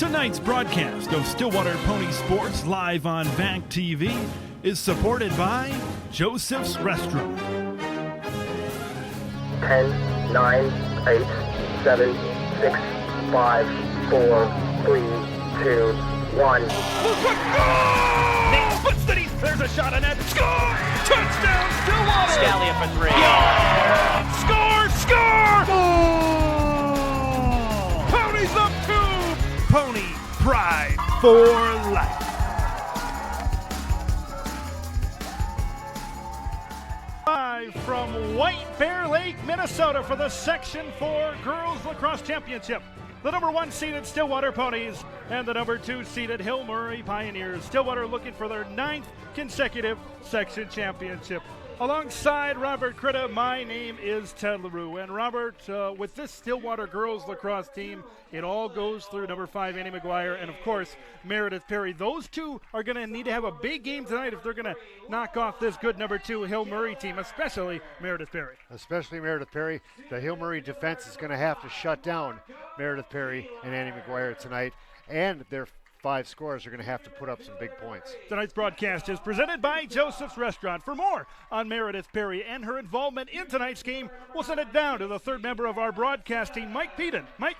Tonight's broadcast of Stillwater Pony Sports live on VAC TV is supported by Joseph's Restaurant. 10, 9, 8, 7, 6, 5, 4, 3, 2, 1. Nate puts the deep. There's a shot on net. Score! Touchdown, Stillwater! Scalia for three. Yeah. Score! Score! Oh. Ponies up two! Pony pride for life. Live from White Bear Lake, Minnesota for the Section 4 Girls Lacrosse Championship. The number 1 seeded Stillwater Ponies and the number 2 seeded Hill Murray Pioneers. Stillwater looking for their 9th consecutive section championship. Alongside Robert Critta, my name is Ted LaRue. And Robert, with this Stillwater girls lacrosse team, it all goes through number 5, Annie McGuire, and of course, Meredith Perry. Those two are going to need to have a big game tonight if they're going to knock off this good number 2 Hill Murray team, especially Meredith Perry. Especially Meredith Perry. The Hill Murray defense is going to have to shut down Meredith Perry and Annie McGuire tonight, and their 5 scorers are going to have to put up some big points. Tonight's broadcast is presented by Joseph's Restaurant. For more on Meredith Perry and her involvement in tonight's game, we'll send it down to the third member of our broadcast team, Mike Peden. Mike?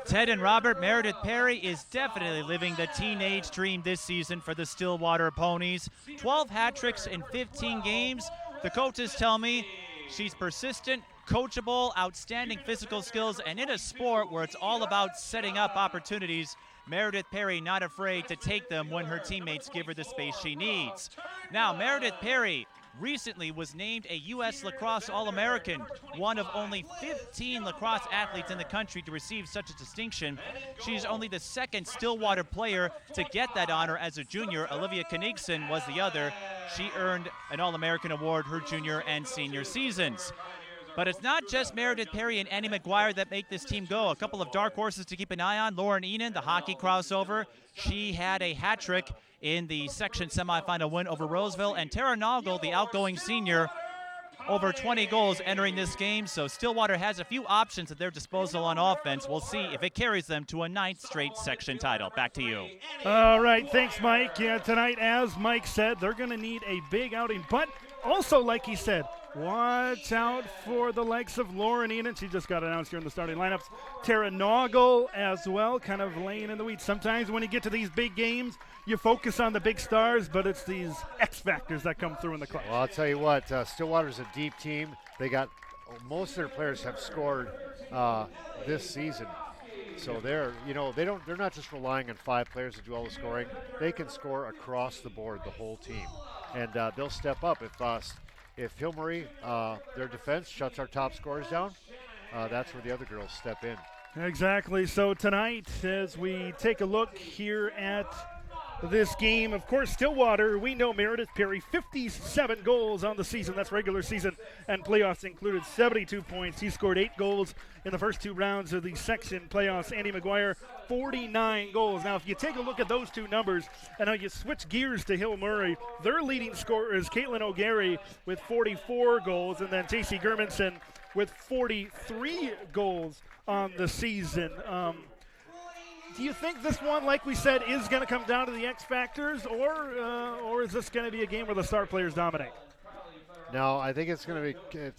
Ted and Robert, Meredith Perry is definitely living the teenage dream this season for the Stillwater Ponies. 12 hat tricks in 15 games. The coaches tell me she's persistent, coachable, outstanding physical skills, and in a sport where it's all about setting up opportunities, Meredith Perry not afraid to take them when her teammates give her the space she needs. Now, Meredith Perry recently was named a U.S. Lacrosse All-American, one of only 15 lacrosse athletes in the country to receive such a distinction. She's only the second Stillwater player to get that honor as a junior. Olivia Knigson was the other. She earned an All-American award her junior and senior seasons. But it's not just Meredith Perry and Annie McGuire that make this team go. A couple of dark horses to keep an eye on. Lauren Enan, the hockey crossover. She had a hat trick in the section semifinal win over Roseville. And Tara Noggle, the outgoing senior, over 20 goals entering this game. So Stillwater has a few options at their disposal on offense. We'll see if it carries them to a 9th straight section title. Back to you. All right, thanks, Mike. Yeah, tonight, as Mike said, they're going to need a big outing. But also, like he said, watch out for the likes of Lauren Enan. She just got announced here in the starting lineups. Tara Noggle as well, kind of laying in the weeds. Sometimes when you get to these big games, you focus on the big stars, but it's these X factors that come through in the clutch. Well, I'll tell you what, Stillwater's a deep team. They got most of their players have scored this season. So they're not just relying on 5 players to do all the scoring. They can score across the board, the whole team, and they'll step up if Hill Murray, their defense shuts our top scorers down. That's where the other girls step in. Exactly. So tonight, as we take a look here at this game, of course, Stillwater, we know Meredith Perry, 57 goals on the season. That's regular season and playoffs included, 72 points. He scored 8 goals in the first 2 rounds of the section playoffs. Annie McGuire, 49 goals. Now, if you take a look at those 2 numbers, and now you switch gears to Hill Murray, their leading scorer is Caitlin O'Gary with 44 goals, and then J.C. Germanson with 43 goals on the season. Do you think this one, like we said, is going to come down to the X factors, or is this going to be a game where the star players dominate? No, I think it's going to be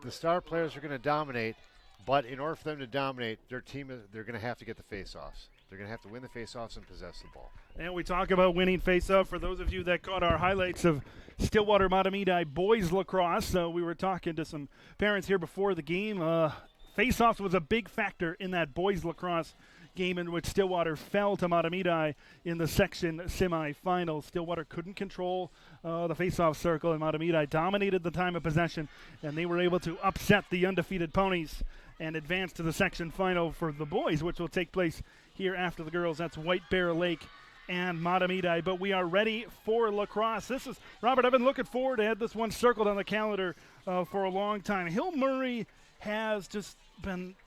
the star players are going to dominate, but in order for them to dominate, they're going to have to get the face-offs. They're going to have to win the face-offs and possess the ball. And we talk about winning face-off. For those of you that caught our highlights of Stillwater Matamidi boys lacrosse, we were talking to some parents here before the game. Face-offs was a big factor in that boys lacrosse game in which Stillwater fell to Matamidi in the section semifinals. Stillwater couldn't control the face-off circle, and Matamidi dominated the time of possession, and they were able to upset the undefeated Ponies and advance to the section final for the boys, which will take place here after the girls. That's White Bear Lake and Matamidi. But we are ready for lacrosse. This is, Robert, I've been looking forward to have this one circled on the calendar for a long time. Hill Murray has just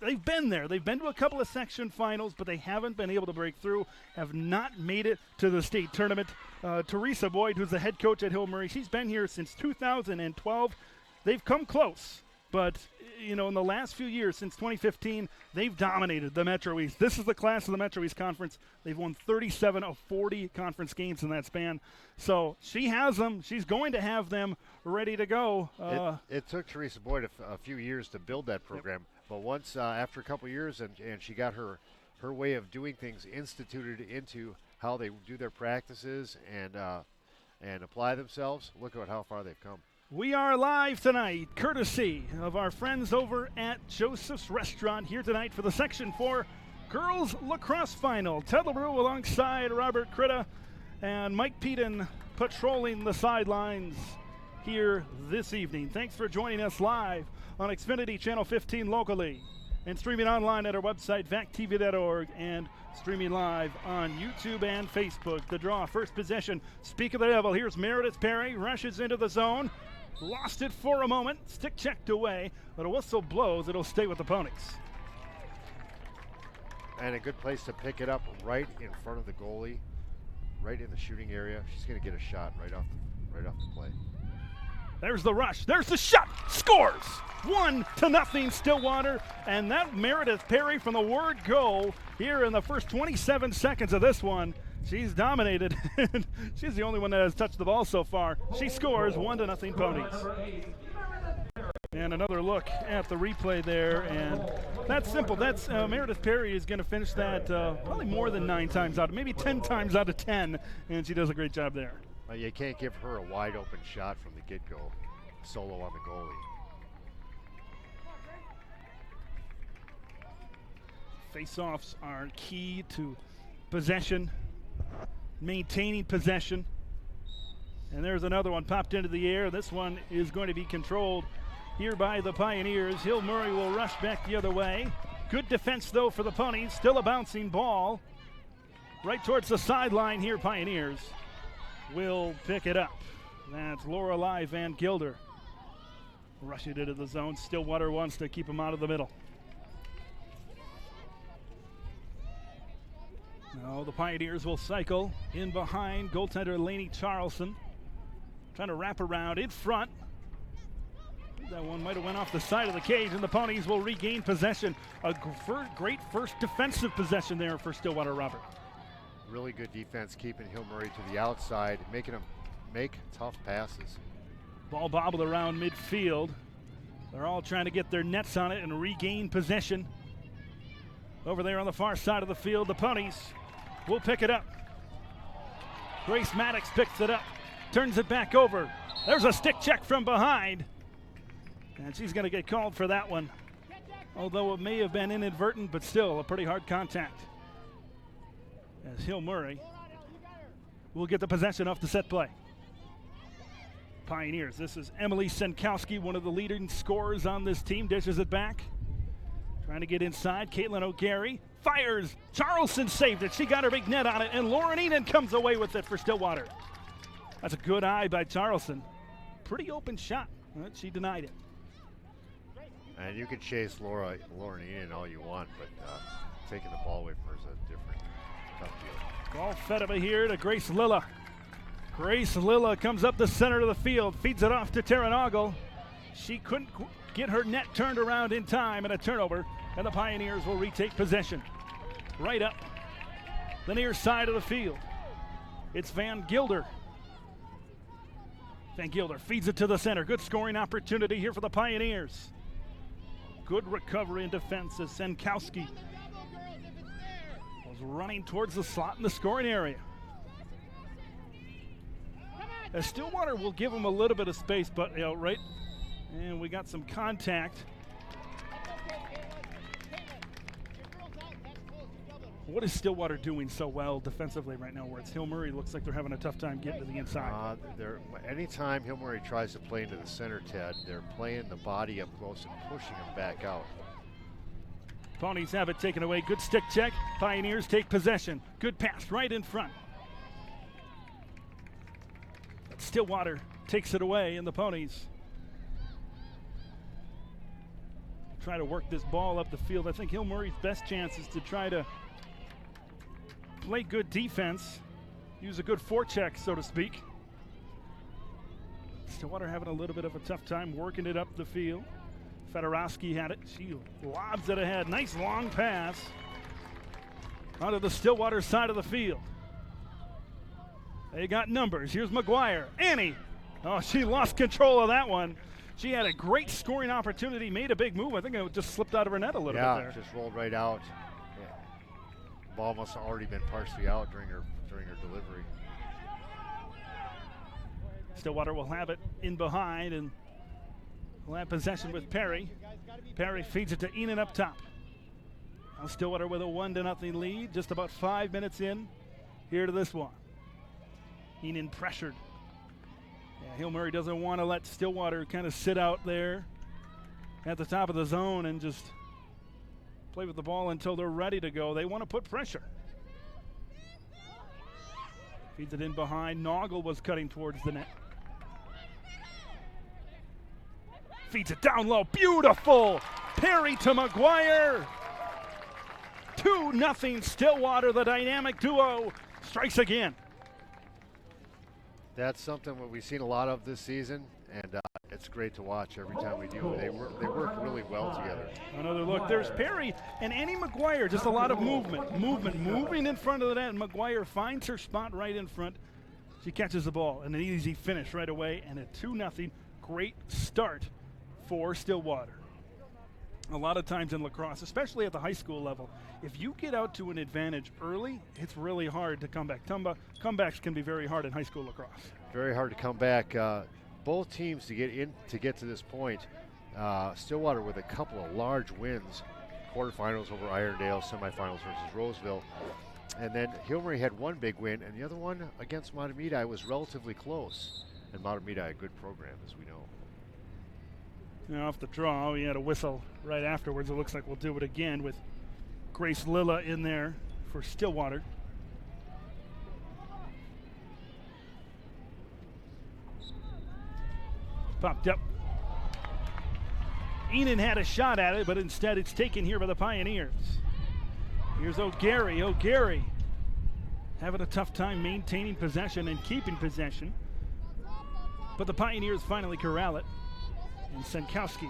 they've been there. They've been to a couple of section finals, but they haven't been able to break through, have not made it to the state tournament. Teresa Boyd, who's the head coach at Hill Murray, she's been here since 2012. They've come close, but in the last few years, since 2015, they've dominated the Metro East. This is the class of the Metro East Conference. They've won 37 of 40 conference games in that span. So she has them. She's going to have them ready to go. It took Teresa Boyd a few years to build that program, but once after a couple years, and she got her way of doing things instituted into how they do their practices and apply themselves, look at how far they've come. We are live tonight, courtesy of our friends over at Joseph's Restaurant, here tonight for the Section 4 Girls Lacrosse Final. Ted LaRue alongside Robert Critta and Mike Peden patrolling the sidelines here this evening. Thanks for joining us live on Xfinity Channel 15 locally and streaming online at our website, vactv.org, and streaming live on YouTube and Facebook. The draw, first possession. Speak of the devil. Here's Meredith Perry, rushes into the zone. Lost it for a moment. Stick checked away, but a whistle blows. It'll stay with the Ponies. And a good place to pick it up right in front of the goalie, right in the shooting area. She's going to get a shot right off the play. There's the rush. There's the shot. Scores! 1-0 Stillwater. And that Meredith Perry from the word go here in the first 27 seconds of this one. She's dominated. She's the only one that has touched the ball so far. She scores 1-0 Ponies. And another look at the replay there, and that's simple. That's Meredith Perry is going to finish that probably more than 9 times out, maybe 10 times out of 10, and she does a great job there. You can't give her a wide open shot from the get-go, solo on the goalie. Face-offs are key to possession, maintaining possession. And there's another one popped into the air. This one is going to be controlled here by the Pioneers. Hill Murray will rush back the other way. Good defense, though, for the Ponies. Still a bouncing ball. Right towards the sideline here, Pioneers will pick it up. That's Lorelei Van Gilder. Rushing into the zone. Stillwater wants to keep him out of the middle. Now the Pioneers will cycle in behind goaltender Lainey Charlson. Trying to wrap around in front. That one might have went off the side of the cage, and the Ponies will regain possession. A great first defensive possession there for Stillwater, Robert. Really good defense, keeping Hill Murray to the outside, making him make tough passes. Ball bobbled around midfield. They're all trying to get their nets on it and regain possession. Over there on the far side of the field, the Ponies will pick it up. Grace Maddox picks it up, turns it back over. There's a stick check from behind. And she's going to get called for that one. Although it may have been inadvertent, but still a pretty hard contact. As Hill Murray will get the possession off the set play. Pioneers, this is Emily Senkowski, one of the leading scorers on this team, dishes it back. Trying to get inside, Caitlin O'Gary fires. Charlson saved it. She got her big net on it, and Lauren Enan comes away with it for Stillwater. That's a good eye by Charlson. Pretty open shot, but she denied it. And you can chase Lauren Enan all you want, but taking the ball away from her is a different tough deal. Ball fed over here to Grace Lilla. Grace Lilla comes up the center of the field, feeds it off to Taryn Ogle. She couldn't get her net turned around in time, and a turnover, and the Pioneers will retake possession. Right up the near side of the field. It's Van Gilder. Van Gilder feeds it to the center. Good scoring opportunity here for the Pioneers. Good recovery and defense as Senkowski was running towards the slot in the scoring area. As Stillwater will give them a little bit of space, but right. And we got some contact. What is Stillwater doing so well defensively right now, where it's Hill Murray looks like they're having a tough time getting to the inside? Anytime Hill Murray tries to play into the center, Ted, they're playing the body up close and pushing him back out. Ponies have it taken away. Good stick check. Pioneers take possession. Good pass right in front. But Stillwater takes it away, and the Ponies try to work this ball up the field. I think Hill Murray's best chance is to try to play good defense, use a good forecheck, so to speak. Stillwater having a little bit of a tough time working it up the field. Fedorowski had it. She lobs it ahead. Nice long pass onto the Stillwater side of the field. They got numbers. Here's McGuire. Annie. Oh, she lost control of that one. She had a great scoring opportunity, made a big move. I think it just slipped out of her net a little bit there. Yeah, just rolled right out. Yeah. Ball must have already been partially out during her delivery. Stillwater will have it in behind, and will have possession with Perry. Perry feeds it to Enan up top. Now Stillwater with a 1-0 lead, just about 5 minutes in here to this one. Enan pressured. Yeah, Hill Murray doesn't want to let Stillwater kind of sit out there at the top of the zone and just play with the ball until they're ready to go. They want to put pressure. Feeds it in behind. Noggle was cutting towards the net. Feeds it down low. Beautiful. Perry to McGuire. 2-0 Stillwater. The dynamic duo strikes again. That's something that we've seen a lot of this season, and it's great to watch every time we do. They work really well together. Another look. There's Perry and Annie McGuire. Just a lot of moving in front of the net. And McGuire finds her spot right in front. She catches the ball, and an easy finish right away, and a 2-0. Great start for Stillwater. A lot of times in lacrosse, especially at the high school level, if you get out to an advantage early, it's really hard to come back. Comebacks can be very hard in high school lacrosse. Very hard to come back. Both teams to get to this point. Stillwater with a couple of large wins, quarterfinals over Irondale, semifinals versus Roseville, and then Hill Murray had one big win, and the other one against Matamidi was relatively close. And Matamidi, a good program, as we know. Now off the draw, we had a whistle right afterwards. It looks like we'll do it again with Grace Lilla in there for Stillwater. Popped up. Enan had a shot at it, but instead it's taken here by the Pioneers. Here's O'Gary. O'Gary having a tough time maintaining possession and keeping possession. But the Pioneers finally corral it. And Senkowski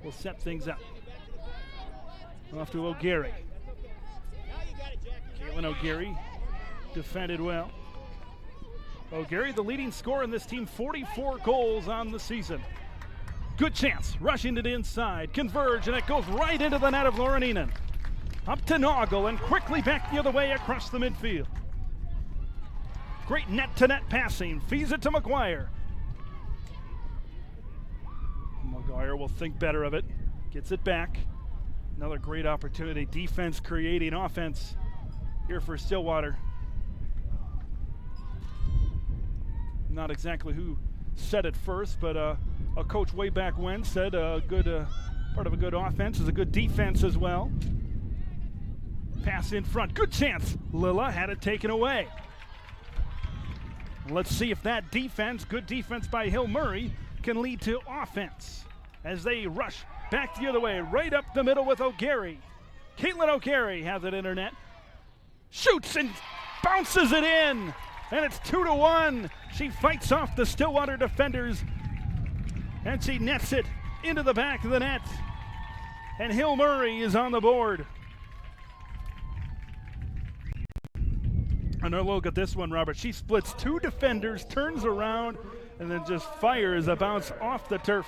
will set things up. Off to O'Gary. Caitlin O'Gary defended well. O'Gary, the leading scorer in this team, 44 goals on the season. Good chance, rushing it inside, converge, and it goes right into the net of Lauren Enan. Up to Noggle and quickly back the other way across the midfield. Great net-to-net passing, feeds it to McGuire. McGuire will think better of it, gets it back. Another great opportunity, defense creating offense here for Stillwater. Not exactly who said it first, but a coach way back when said a good part of a good offense is a good defense as well. Pass in front, good chance. Lilla had it taken away. Let's see if that defense, good defense by Hill Murray, can lead to offense as they rush back the other way, right up the middle with O'Gary. Caitlin O'Gary has it in her net. Shoots and bounces it in, and it's 2-1. She fights off the Stillwater defenders, and she nets it into the back of the net. And Hill Murray is on the board. Another look at this one, Robert. She splits two defenders, turns around, and then just fires a bounce off the turf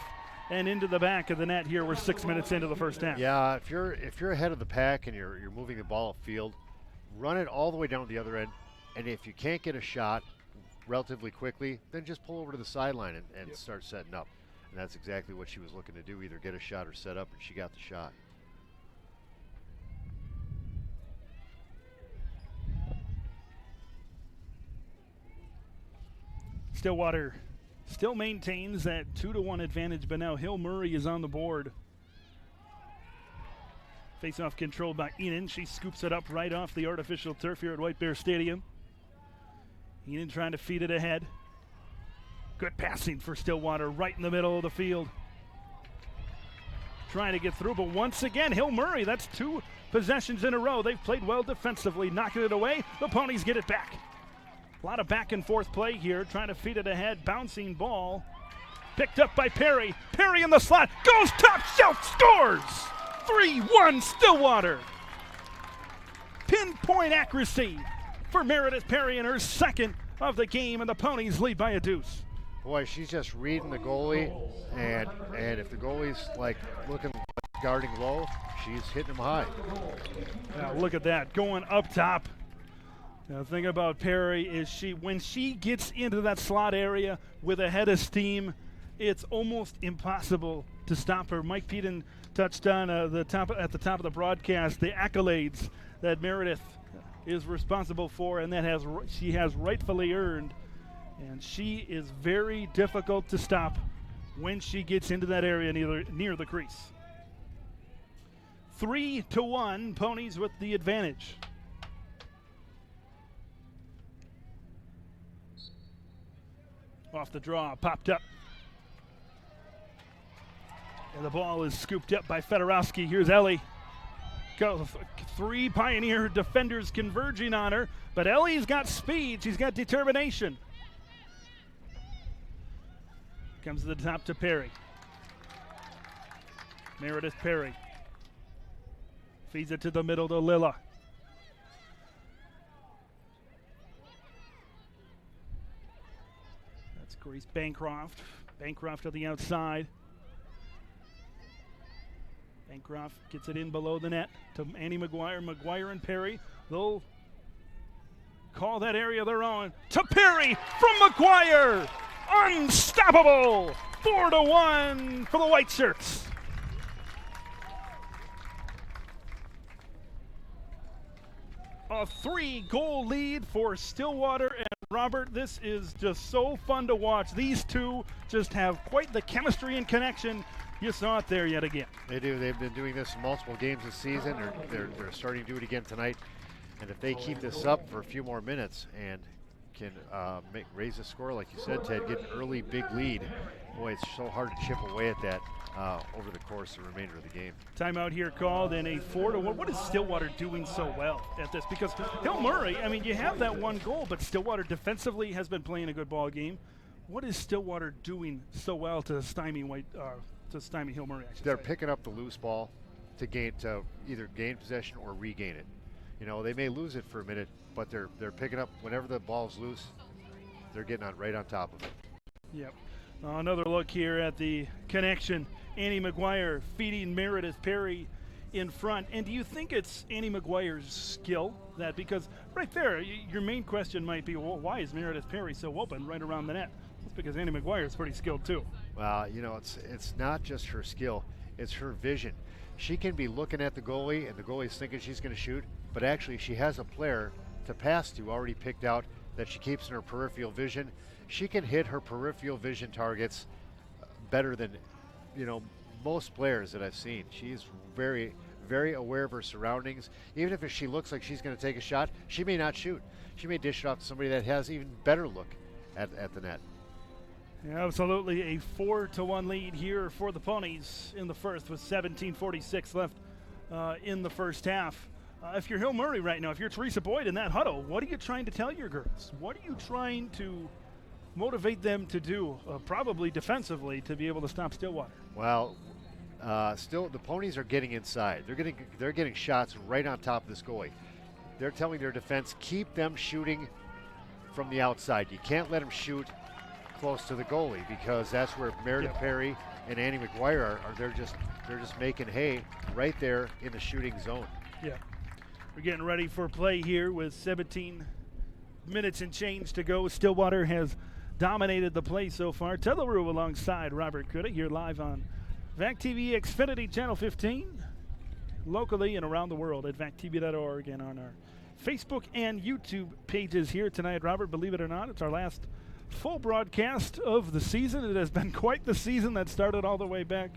and into the back of the net here. We're 6 minutes into the first half. Yeah, if you're ahead of the pack and you're moving the ball upfield, run it all the way down to the other end, and if you can't get a shot relatively quickly, then just pull over to the sideline and start setting up. And that's exactly what she was looking to do, either get a shot or set up, and she got the shot. Stillwater still maintains that 2-1 advantage, but now Hill Murray is on the board. Face-off controlled by Enan. She scoops it up right off the artificial turf here at White Bear Stadium. Enan trying to feed it ahead. Good passing for Stillwater right in the middle of the field. Trying to get through, but once again, Hill Murray, that's two possessions in a row. They've played well defensively, knocking it away. The Ponies get it back. A lot of back and forth play here, trying to feed it ahead. Bouncing ball. Picked up by Perry. Perry in the slot. Goes top shelf. Scores! 3-1 Stillwater. Pinpoint accuracy for Meredith Perry in her second of the game, and the Ponies lead by a deuce. Boy, she's just reading the goalie, and if the goalie's like looking guarding low, she's hitting him high. Now look at that, going up top. Now the thing about Perry is when she gets into that slot area with a head of steam, it's almost impossible to stop her. Mike Peden touched on at the top of the broadcast the accolades that Meredith is responsible for, and that she has rightfully earned. And she is very difficult to stop when she gets into that area near the crease. 3-1, Ponies with the advantage. Off the draw, popped up. And the ball is scooped up by Fedorowski. Here's Ellie. Three Pioneer defenders converging on her, but Ellie's got speed. She's got determination. Comes to the top to Perry. Meredith Perry. Feeds it to the middle to Lilla. That's Grace Bancroft. Bancroft to the outside. Bancroft gets it in below the net to Annie McGuire. McGuire and Perry. They'll call that area their own. To Perry from McGuire. Unstoppable. 4-1 for the White Shirts. A 3-goal lead for Stillwater. And Robert, this is just so fun to watch. These two just have quite the chemistry and connection. You saw it there yet again. They do. They've been doing this in multiple games this season. They're starting to do it again tonight. And if they keep this up for a few more minutes and can raise the score, like you said, Ted, get an early big lead, boy, it's so hard to chip away at that over the course of the remainder of the game. Timeout here called in a 4-1. What is Stillwater doing so well at this? Because Hill Murray, I mean, you have that one goal, but Stillwater defensively has been playing a good ball game. What is Stillwater doing so well to stymie Hill Murray? They're picking up the loose ball to either gain possession or regain it. You know, they may lose it for a minute, but they're picking up whenever the ball's loose. They're getting right on top of it. Yep. Another look here at the connection. Annie McGuire feeding Meredith Perry in front. And do you think it's Annie McGuire's skill that, because right there, your main question might be, well, why is Meredith Perry so open right around the net? It's because Annie McGuire is pretty skilled too. Well, you know, it's not just her skill, it's her vision. She can be looking at the goalie and the goalie's thinking she's going to shoot, but actually she has a player to pass to already picked out that she keeps in her peripheral vision. She can hit her peripheral vision targets better than, you know, most players that I've seen. She's very, very aware of her surroundings. Even if she looks like she's going to take a shot, she may not shoot. She may dish it off to somebody that has even better look at the net. Yeah, absolutely a 4-1 lead here for the Ponies in the first with 17:46 left in the first half. If you're Hill Murray right now, if you're Teresa Boyd in that huddle, what are you trying to tell your girls? What are you trying to motivate them to do, probably defensively, to be able to stop Stillwater? Well, still the Ponies are getting inside. They're getting shots right on top of this goalie. They're telling their defense, keep them shooting from the outside. You can't let them shoot close to the goalie, because that's where Meredith Perry and Annie McGuire are. They're just making hay right there in the shooting zone. Yeah. We're getting ready for play here with 17 minutes and change to go. Stillwater has dominated the play so far. Ted LaRue alongside Robert Kuda here live on VAC TV Xfinity Channel 15, locally and around the world at vactv.org, and on our Facebook and YouTube pages here tonight. Robert, believe it or not, it's our last full broadcast of the season. It has been quite the season that started all the way back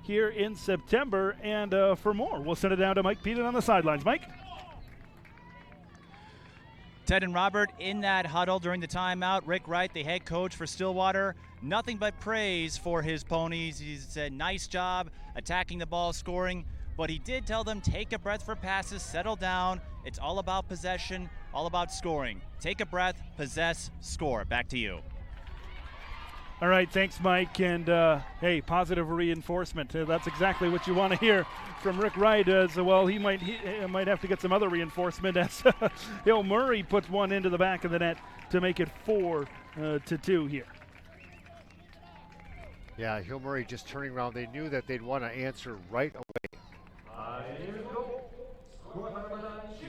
here in September. And for more, we'll send it down to Mike Peden on the sidelines. Mike? Ted and Robert in that huddle during the timeout. Rick Wright, the head coach for Stillwater, nothing but praise for his Ponies. He said, nice job attacking the ball, scoring. But he did tell them, take a breath for passes, settle down. It's all about possession, all about scoring. Take a breath, possess, score. Back to you. All right, thanks, Mike. And hey, positive reinforcement. That's exactly what you want to hear from Rick Wright. So, well, he might have to get some other reinforcement as Hill Murray puts one into the back of the net to make it 4-2 here. Yeah, Hill Murray just turning around. They knew that they'd want to answer right away.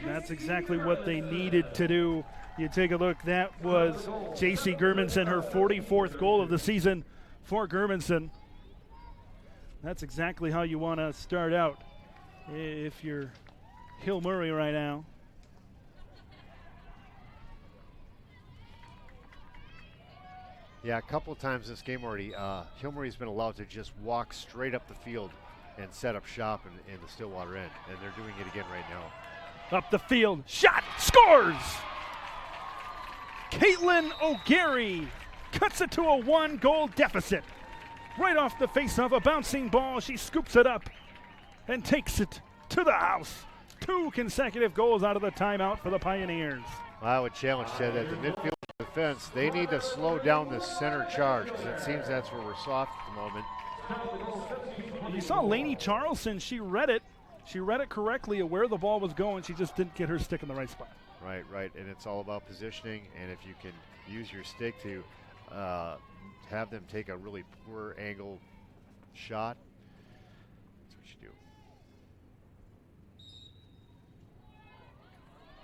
That's exactly what they needed to do. You take a look, that was J.C. Germanson, her 44th goal of the season for Germanson. That's exactly how you want to start out if you're Hill Murray right now. Yeah, a couple of times this game already, Hill Murray's been allowed to just walk straight up the field and set up shop in the Stillwater end, and they're doing it again right now. Up the field, shot, scores! Caitlin O'Gary cuts it to a 1-goal deficit. Right off the face-off, a bouncing ball, she scoops it up and takes it to the house. 2 consecutive goals out of the timeout for the Pioneers. I would challenge Ted that the midfield defense, they need to slow down this center charge because it seems that's where we're soft at the moment. You saw Lainey Charlson, she read it. She read it correctly of where the ball was going. She just didn't get her stick in the right spot. Right, and it's all about positioning, and if you can use your stick to have them take a really poor angle shot, that's what you do.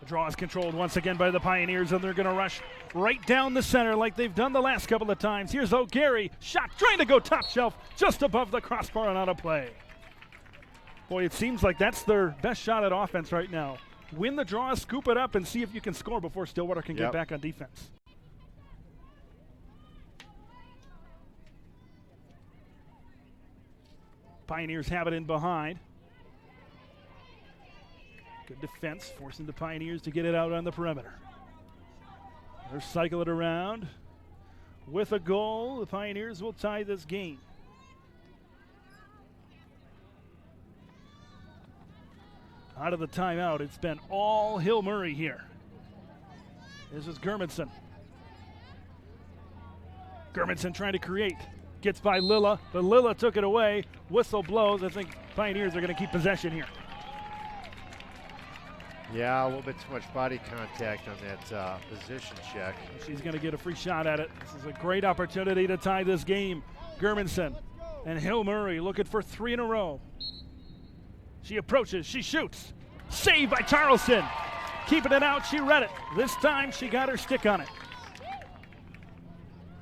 The draw is controlled once again by the Pioneers, and they're going to rush right down the center like they've done the last couple of times. Here's O'Gary, shot, trying to go top shelf, just above the crossbar and out of play. Boy, it seems like that's their best shot at offense right now. Win the draw, scoop it up, and see if you can score before Stillwater can get back on defense. Pioneers have it in behind. Good defense, forcing the Pioneers to get it out on the perimeter. They'll cycle it around. With a goal, the Pioneers will tie this game. Out of the timeout, it's been all Hill Murray here. This is Germanson. Germanson trying to create. Gets by Lilla, but Lilla took it away. Whistle blows. I think Pioneers are going to keep possession here. Yeah, a little bit too much body contact on that position check. She's going to get a free shot at it. This is a great opportunity to tie this game. Germanson and Hill Murray looking for 3 in a row. She approaches, she shoots. Saved by Charleston. Keeping it out, she read it. This time she got her stick on it.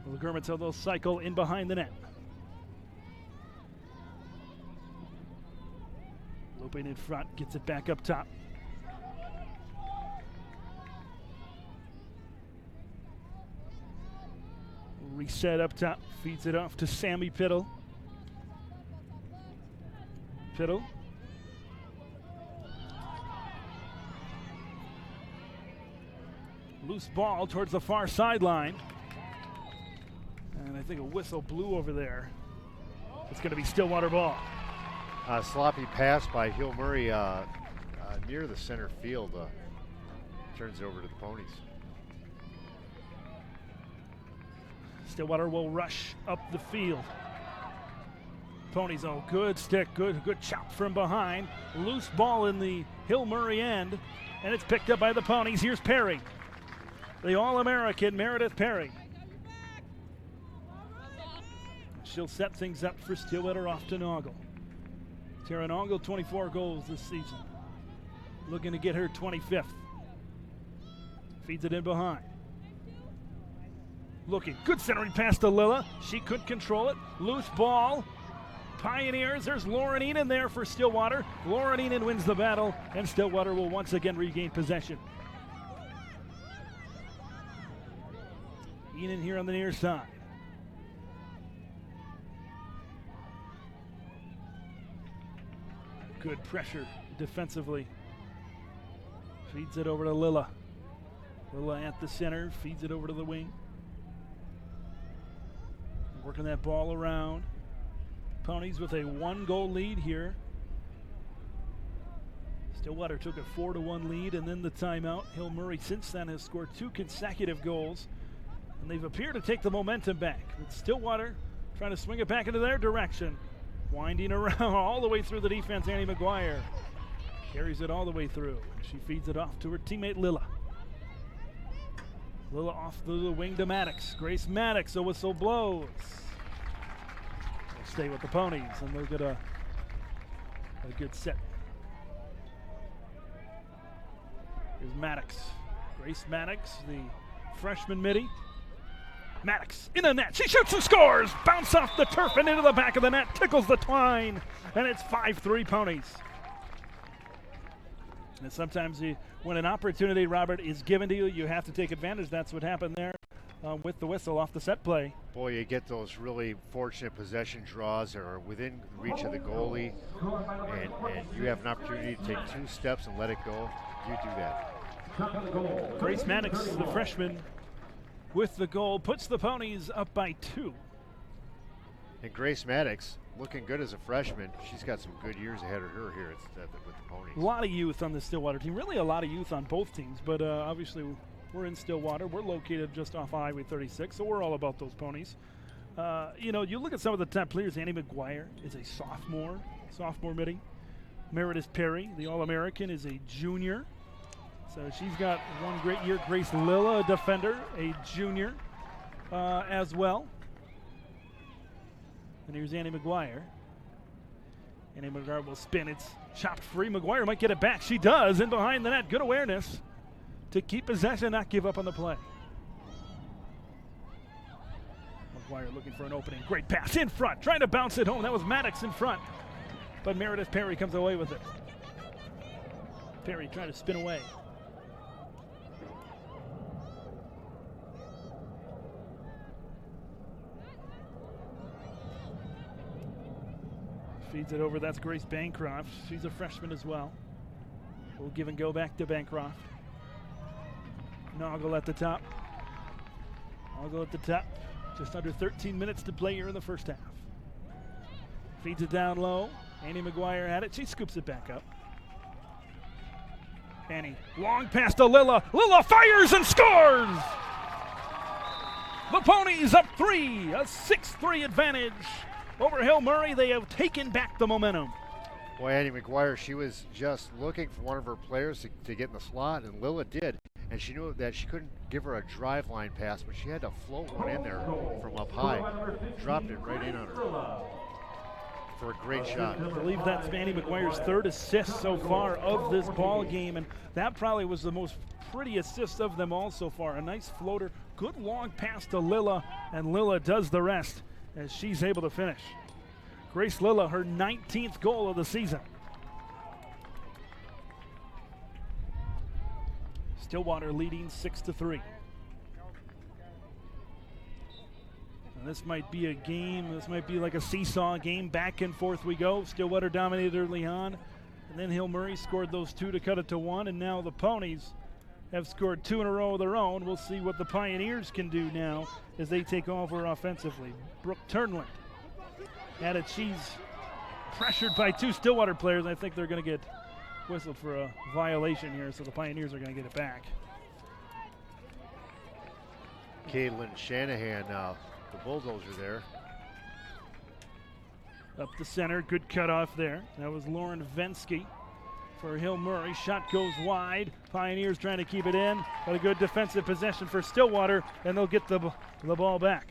Well, the Germanson will cycle in behind the net. Looping in front, gets it back up top. Reset up top, feeds it off to Sammy Piddle. Piddle. Loose ball towards the far sideline. And I think a whistle blew over there. It's going to be Stillwater ball. Sloppy pass by Hill Murray near the center field. Turns it over to the Ponies. Stillwater will rush up the field. Ponies, oh, good stick, good chop from behind. Loose ball in the Hill Murray end, and it's picked up by the Ponies. Here's Perry, the All-American Meredith Perry. She'll set things up for Stillwater off to Noggle. Tara Noggle, 24 goals this season. Looking to get her 25th. Feeds it in behind. Looking, good centering pass to Lilla. She couldn't control it. Loose ball. Pioneers, there's Lauren Enan there for Stillwater. Lauren Enan wins the battle, and Stillwater will once again regain possession. Enan here on the near side. Good pressure defensively. Feeds it over to Lilla. Lilla at the center, feeds it over to the wing. Working that ball around. Ponies with a 1-goal lead here. Stillwater took a 4-1 lead and then the timeout. Hill Murray since then has scored 2 consecutive goals. And they've appeared to take the momentum back. With Stillwater trying to swing it back into their direction. Winding around all the way through the defense, Annie McGuire carries it all the way through. And she feeds it off to her teammate Lilla. Lilla off the wing to Maddox. Grace Maddox, a whistle blows. They'll stay with the Ponies and they'll get a good set. Here's Maddox. Grace Maddox, the freshman midi. Maddox in the net. She shoots and scores. Bounce off the turf and into the back of the net. Tickles the twine. And it's 5-3 Ponies. And sometimes when an opportunity, Robert, is given to you, you have to take advantage. That's what happened there with the whistle off the set play. Boy, you get those really fortunate possession draws that are within reach of the goalie, and you have an opportunity to take 2 steps and let it go. You do that. Grace Maddox, the freshman, with the goal, puts the Ponies up by 2. And Grace Maddox, looking good as a freshman. She's got some good years ahead of her here with the Ponies. A lot of youth on the Stillwater team. Really a lot of youth on both teams, but obviously we're in Stillwater. We're located just off Highway 36, so we're all about those Ponies. You know, you look at some of the top players. Annie McGuire is a sophomore midi. Meredith Perry, the All-American, is a junior. So she's got one great year. Grace Lilla, a defender, a junior as well. And here's Annie McGuire. Annie McGuire will spin. It's chopped free. McGuire might get it back. She does. In behind the net. Good awareness to keep possession, not give up on the play. McGuire looking for an opening. Great pass in front. Trying to bounce it home. That was Maddox in front. But Meredith Perry comes away with it. Perry trying to spin away. Feeds it over. That's Grace Bancroft. She's a freshman as well. We'll give and go back to Bancroft. Noggle at the top. Noggle at the top. Just under 13 minutes to play here in the first half. Feeds it down low. Annie McGuire had it. She scoops it back up. Annie, long pass to Lilla. Lilla fires and scores! The Ponies up 3, a 6-3 advantage. Over Hill Murray, they have taken back the momentum. Boy, Annie McGuire, she was just looking for one of her players to get in the slot, and Lilla did. And she knew that she couldn't give her a drive line pass, but she had to float one in there from up high. Dropped it right in on her for a great shot. I believe that's Annie McGuire's 3rd assist so far of this ball game, and that probably was the most pretty assist of them all so far. A nice floater, good long pass to Lilla, and Lilla does the rest as she's able to finish. Grace Lilla, her 19th goal of the season. Stillwater leading 6-3. And this might be a game, this might be like a seesaw game. Back and forth we go. Stillwater dominated early on, and then Hill Murray scored those 2 to cut it to 1, and now the Ponies have scored 2 in a row of their own. We'll see what the Pioneers can do now as they take over offensively. Brooke Turnland had it. She's pressured by 2 Stillwater players. I think they're going to get whistled for a violation here, so the Pioneers are going to get it back. Caitlin Shanahan, the bulldozer there. Up the center, good cutoff there. That was Lauren Vensky for Hill Murray. Shot goes wide. Pioneers trying to keep it in, but a good defensive possession for Stillwater, and they'll get the ball back.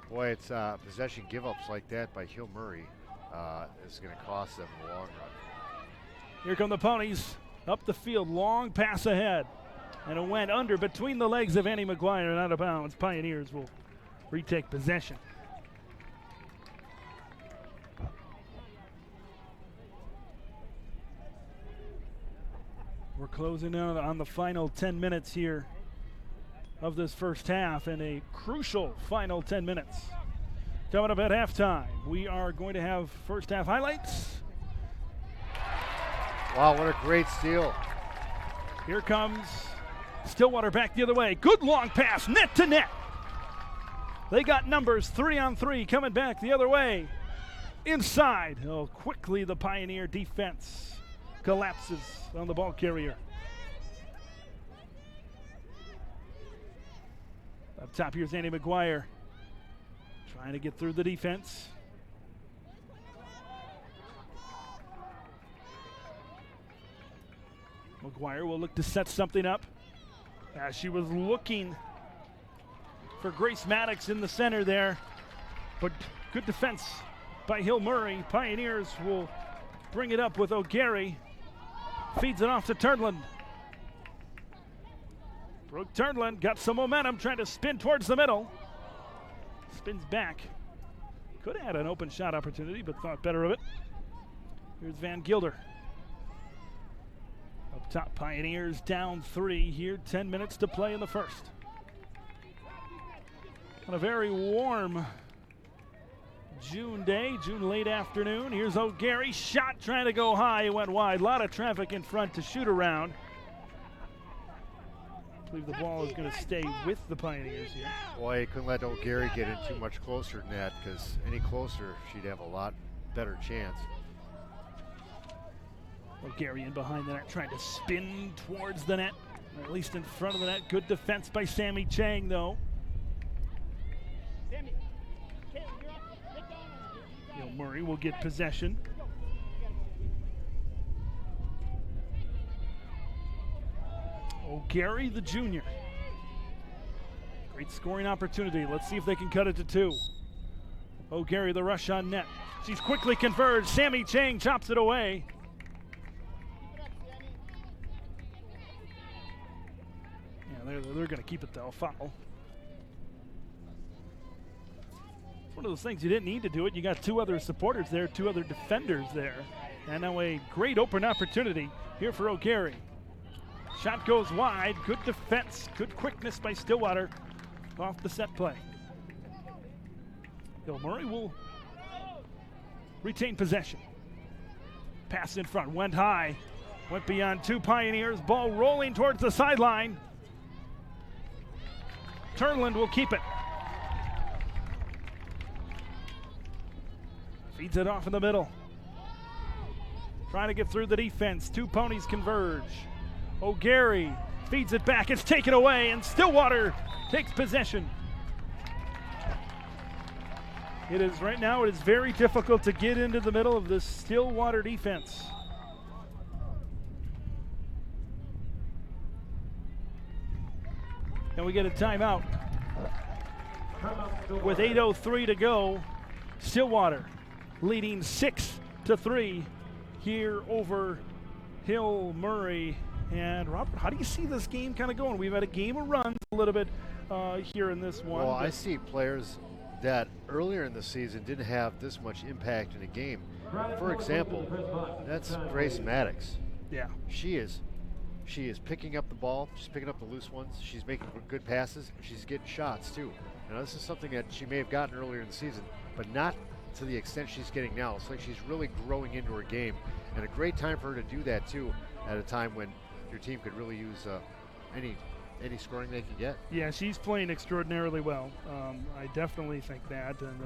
Boy, it's possession give-ups like that by Hill Murray is going to cost them in the long run. Here come the Ponies up the field. Long pass ahead, and it went under between the legs of Annie McGuire and out of bounds. Pioneers will retake possession. We're closing in on the final 10 minutes here of this first half, and a crucial final 10 minutes. Coming up at halftime, we are going to have first half highlights. Wow, what a great steal. Here comes Stillwater back the other way. Good long pass, net to net. They got numbers 3-on-3 coming back the other way. Inside, quickly the Pioneer defense collapses on the ball carrier. Up top, here's Annie McGuire trying to get through the defense. McGuire will look to set something up as she was looking for Grace Maddox in the center there, but good defense by Hill Murray. Pioneers will bring it up with O'Gary. Feeds it off to Turdland. Brooke Turdland got some momentum, trying to spin towards the middle. Spins back. Could have had an open shot opportunity, but thought better of it. Here's Van Gilder. Up top, Pioneers down 3 here, 10 minutes to play in the first. On a very warm June day, June late afternoon. Here's O'Gary, shot trying to go high, it went wide. A lot of traffic in front to shoot around. I believe the ball is going to stay with the Pioneers here. Boy, you couldn't let O'Gary get in too much closer than that, because any closer, she'd have a lot better chance. O'Gary in behind the net, trying to spin towards the net, or at least in front of the net. Good defense by Sammy Chang, though. Neil Murray will get possession. O'Gary, the junior. Great scoring opportunity. Let's see if they can cut it to 2. O'Gary, the rush on net. She's quickly converged. Sammy Chang chops it away. Yeah, they're going to keep it, though. Foul. One of those things you didn't need to do it. You got 2 other supporters there, 2 other defenders there. And now a great open opportunity here for O'Gary. Shot goes wide. Good defense. Good quickness by Stillwater off the set play. Hill Murray will retain possession. Pass in front. Went high. Went beyond 2 Pioneers. Ball rolling towards the sideline. Turnland will keep it. Feeds it off in the middle. Trying to get through the defense. 2 Ponies converge. O'Gary feeds it back. It's taken away, and Stillwater takes possession. It is right now, it is very difficult to get into the middle of this Stillwater defense. And we get a timeout. With 8:03 to go, Stillwater leading 6-3 here over Hill Murray. And Robert, how do you see this game kind of going? We've had a game of runs a little bit here in this one. Well, I see players that earlier in the season didn't have this much impact in a game. For example, that's Grace Maddox. Yeah. She is picking up the ball. She's picking up the loose ones. She's making good passes. She's getting shots too. Now this is something that she may have gotten earlier in the season, but not to the extent she's getting now. It's like she's really growing into her game, and a great time for her to do that too, at a time when your team could really use any scoring they can get. Yeah, she's playing extraordinarily well. I definitely think that. And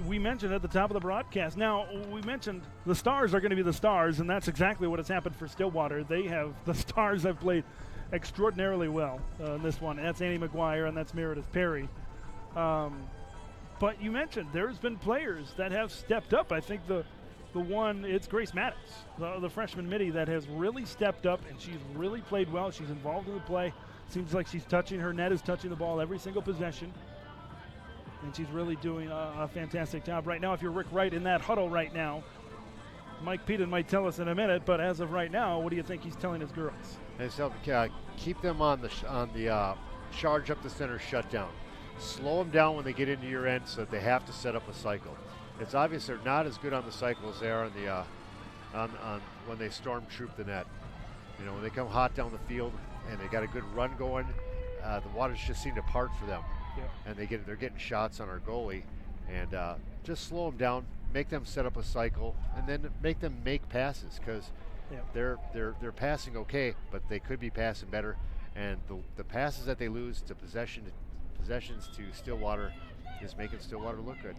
we mentioned at the top of the broadcast. Now, we mentioned the Stars are going to be the Stars, and that's exactly what has happened for Stillwater. The Stars have played extraordinarily well in this one. That's Annie McGuire, and that's Meredith Perry. But you mentioned there's been players that have stepped up. I think the one, it's Grace Maddox, the freshman midi, that has really stepped up, and she's really played well. She's involved in the play. Seems like she's touching, her net is touching the ball every single possession. And she's really doing a fantastic job right now. If you're Rick Wright in that huddle right now, Mike Peden might tell us in a minute, but as of right now, what do you think he's telling his girls? Keep them on the charge up the center shutdown. Slow them down when they get into your end so that they have to set up a cycle. It's obvious they're not as good on the cycle as they are on when they storm troop the net. You know, when they come hot down the field and they got a good run going, the waters just seem to part for them. Yep. And they're getting shots on our goalie, and just slow them down, make them set up a cycle, and then make them make passes, because they're passing okay, but they could be passing better. And the passes that they lose to possessions to Stillwater is making Stillwater look good.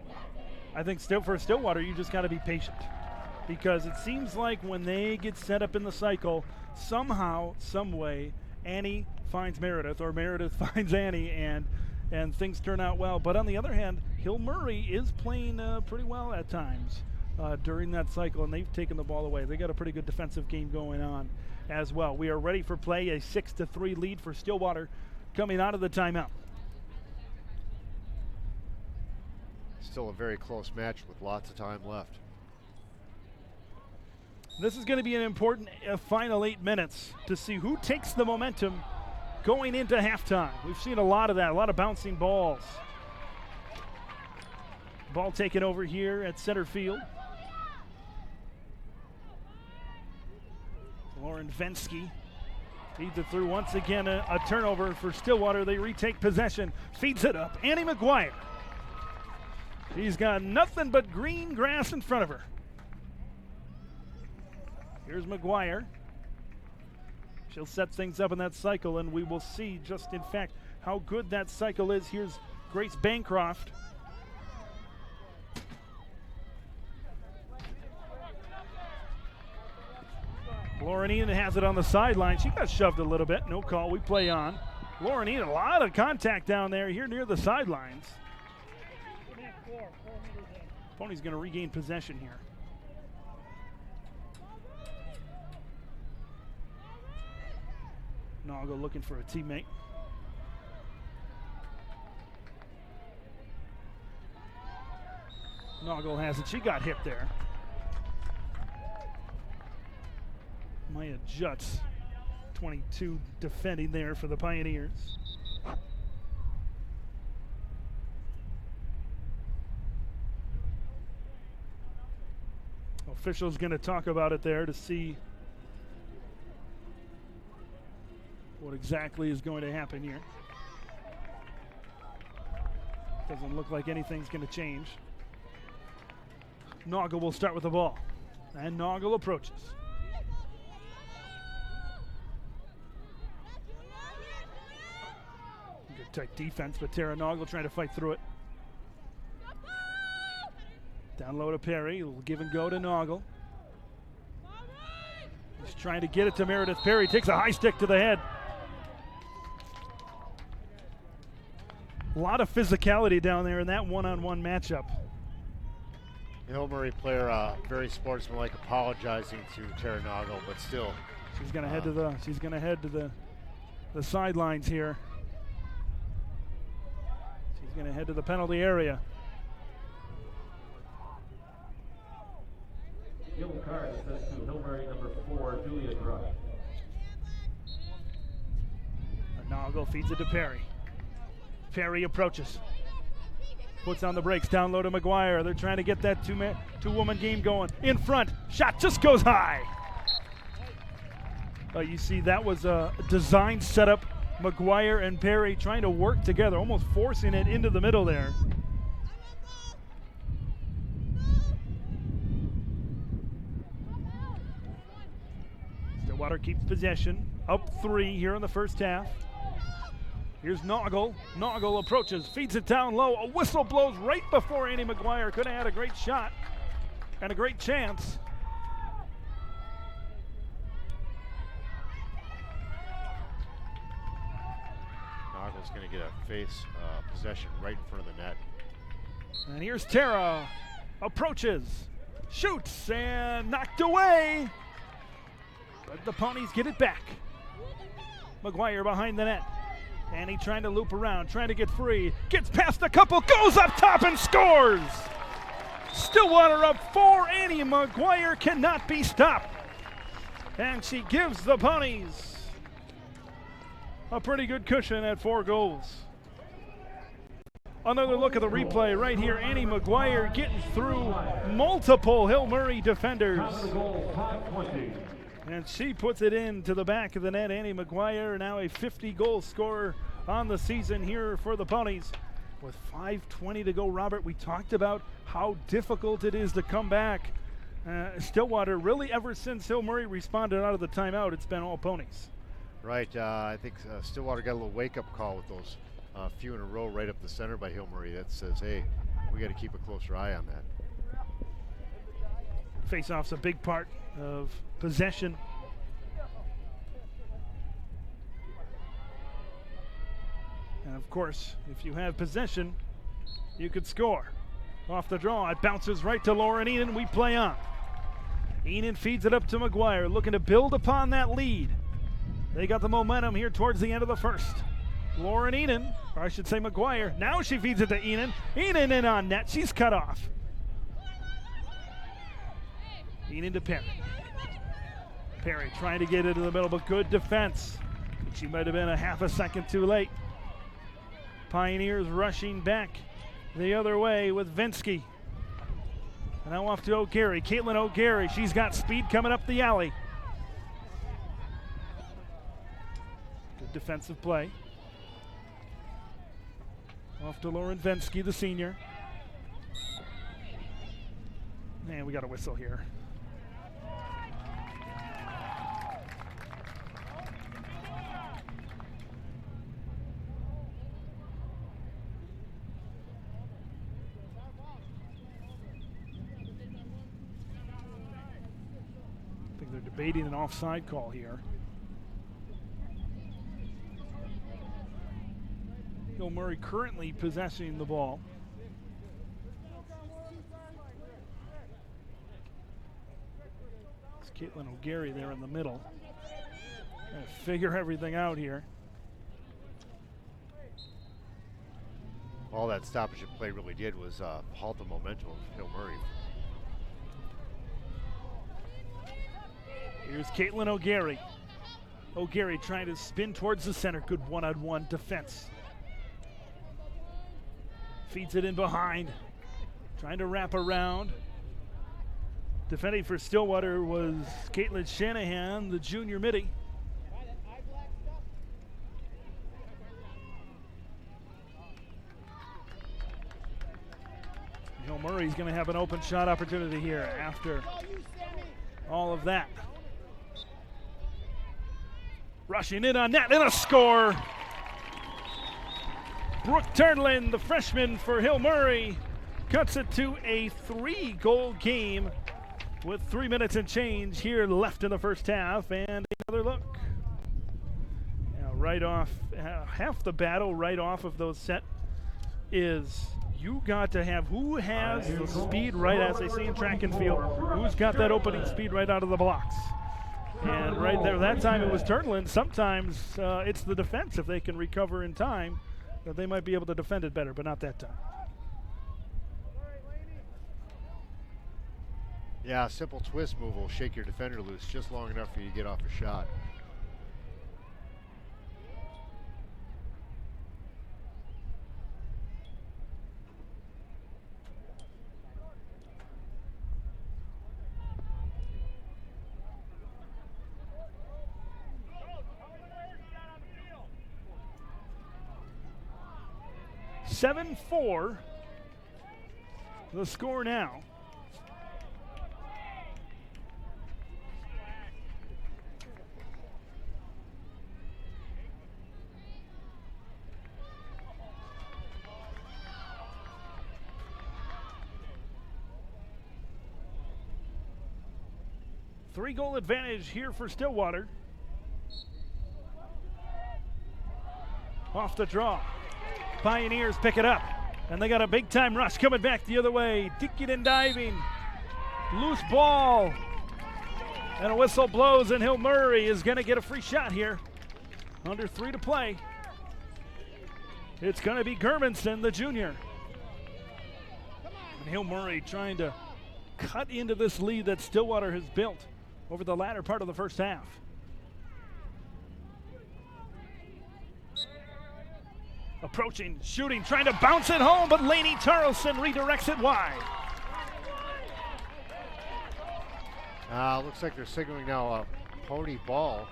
I think for Stillwater, you just got to be patient, because it seems like when they get set up in the cycle, somehow, some way, Annie finds Meredith, or Meredith finds Annie, and things turn out well. But on the other hand, Hill Murray is playing pretty well at times during that cycle, and they've taken the ball away. They got a pretty good defensive game going on as well. We are ready for play. A 6-3 lead for Stillwater coming out of the timeout. Still a very close match with lots of time left. This is going to be an important final 8 minutes to see who takes the momentum going into halftime. We've seen a lot of that, a lot of bouncing balls. Ball taken over here at center field. Lauren Vensky feeds it through. Once again, a turnover for Stillwater. They retake possession. Feeds it up. Annie McGuire. She's got nothing but green grass in front of her. Here's McGuire. She'll set things up in that cycle, and we will see just, in fact, how good that cycle is. Here's Grace Bancroft. Lauren Ian has it on the sideline. She got shoved a little bit. No call. We play on. Lauren Ian, a lot of contact down there here near the sidelines. Pony's going to regain possession here. Noggle looking for a teammate. Noggle has it. She got hit there. Maya Jutz, 22, defending there for the Pioneers. Official's going to talk about it there to see what exactly is going to happen here. Doesn't look like anything's going to change. Noggle will start with the ball, and Noggle approaches. Good tight defense, but Tara Noggle trying to fight through it. Down low to Perry. Will give and go to Noggle. He's trying to get it to Meredith Perry. Takes a high stick to the head. A lot of physicality down there in that one-on-one matchup. Hill Murray player very sportsmanlike, apologizing to Tara Noggle, but still. She's going to head to the sidelines here. She's going to head to the penalty area. Yellow card says to Hill Murray number 4, Julia Druck. Noggle feeds it to Perry. Perry approaches. Puts on the brakes, down low to McGuire. They're trying to get that two-woman game going. In front, shot just goes high. You see that was a design setup. McGuire and Perry trying to work together, almost forcing it into the middle there. Stillwater keeps possession, up 3 here in the first half. Here's Noggle. Noggle approaches, feeds it down low. A whistle blows right before Annie McGuire. Could have had a great shot and a great chance. Noggle's going to get a face possession right in front of the net. And here's Tara. Approaches, shoots, and knocked away. But the Ponies get it back. McGuire behind the net. Annie trying to loop around, trying to get free. Gets past a couple, goes up top and scores! Stillwater up 4. Annie McGuire cannot be stopped. And she gives the Ponies a pretty good cushion at 4 goals. Another look at the replay right here. Annie McGuire getting through multiple Hill Murray defenders. And she puts it into the back of the net. Annie McGuire, now a 50-goal scorer on the season here for the Ponies. With 5:20 to go, Robert, we talked about how difficult it is to come back. Stillwater, really ever since Hill Murray responded out of the timeout, it's been all Ponies. Right, I think Stillwater got a little wake-up call with those few in a row right up the center by Hill Murray. That says, hey, we got to keep a closer eye on that. Face-off's a big part of possession. And of course, if you have possession, you could score. Off the draw, it bounces right to Lauren Enan. We play on. Enan feeds it up to McGuire, looking to build upon that lead. They got the momentum here towards the end of the first. Lauren Enan, or I should say McGuire, now she feeds it to Enan. Enan in on net, she's cut off. Enan to Perry. Perry trying to get into the middle, but good defense. She might have been a half a second too late. Pioneers rushing back the other way with Vinsky. And now off to O'Gary. Caitlin O'Gary, she's got speed coming up the alley. Good defensive play. Off to Lauren Vinsky, the senior. And we got a whistle here. They're debating an offside call here. Hill Murray currently possessing the ball. It's Caitlin O'Gary there in the middle. Trying to figure everything out here. All that stoppage of play really did was halt the momentum of Hill Murray. Here's Caitlin O'Gary. O'Gary trying to spin towards the center. Good one-on-one defense. Feeds it in behind. Trying to wrap around. Defending for Stillwater was Caitlin Shanahan, the junior midi. Hill Murray's going to have an open shot opportunity here after all of that. Rushing in on net and a score. Brooke Turnlin, the freshman for Hill Murray, cuts it to a 3-goal game with 3 minutes and change here left in the first half. And another look. Now right off, half the battle right off of those set is you got to have who has the speed right, as they say in track and field, who's got that opening speed right out of the blocks. And right there, that time it was Turnlin. Sometimes it's the defense, if they can recover in time, that they might be able to defend it better, but not that time. Yeah, a simple twist move will shake your defender loose just long enough for you to get off a shot. (7-4) the score now. Three-goal advantage here for Stillwater. Off the draw. Pioneers pick it up, and they got a big-time rush coming back the other way. Dinking and diving. Loose ball. And a whistle blows, and Hill Murray is going to get a free shot here. Under 3 to play. It's going to be Germanson, the junior. And Hill Murray trying to cut into this lead that Stillwater has built over the latter part of the first half. Approaching, shooting, trying to bounce it home, but Lainey Tarleson redirects it wide. Looks like they're signaling now a pony ball.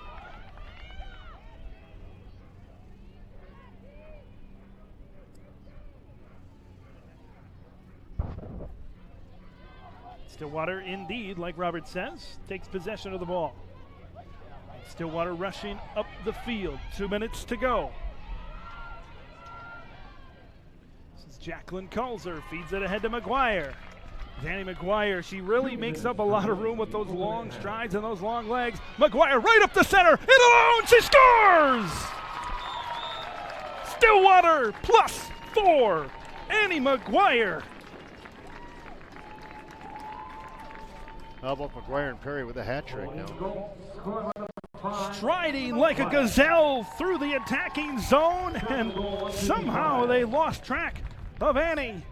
Stillwater, indeed, like Robert says, takes possession of the ball. Stillwater rushing up the field. 2 minutes to go. This is Jacqueline Kulzer, feeds it ahead to McGuire. Danny McGuire, she really makes up a lot of room with those long strides and those long legs. McGuire right up the center, in alone, she scores! Stillwater +4. Annie McGuire. How about McGuire and Perry with a hat trick now? Striding like a gazelle through the attacking zone, and somehow they lost track of Annie,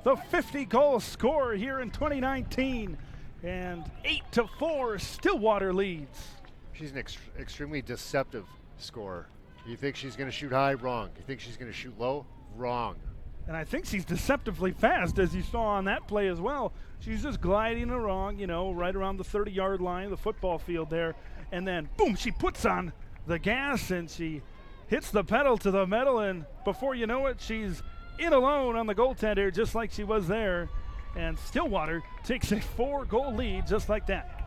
the 50-goal scorer here in 2019, and 8-4 Stillwater leads. She's an extremely deceptive scorer. You think she's going to shoot high? Wrong. You think she's going to shoot low? Wrong. And I think she's deceptively fast, as you saw on that play as well. She's just gliding along, right around the 30-yard line, the football field there. And then, boom, she puts on the gas and she hits the pedal to the metal. And before you know it, she's in alone on the goaltender, just like she was there. And Stillwater takes a 4-goal lead just like that.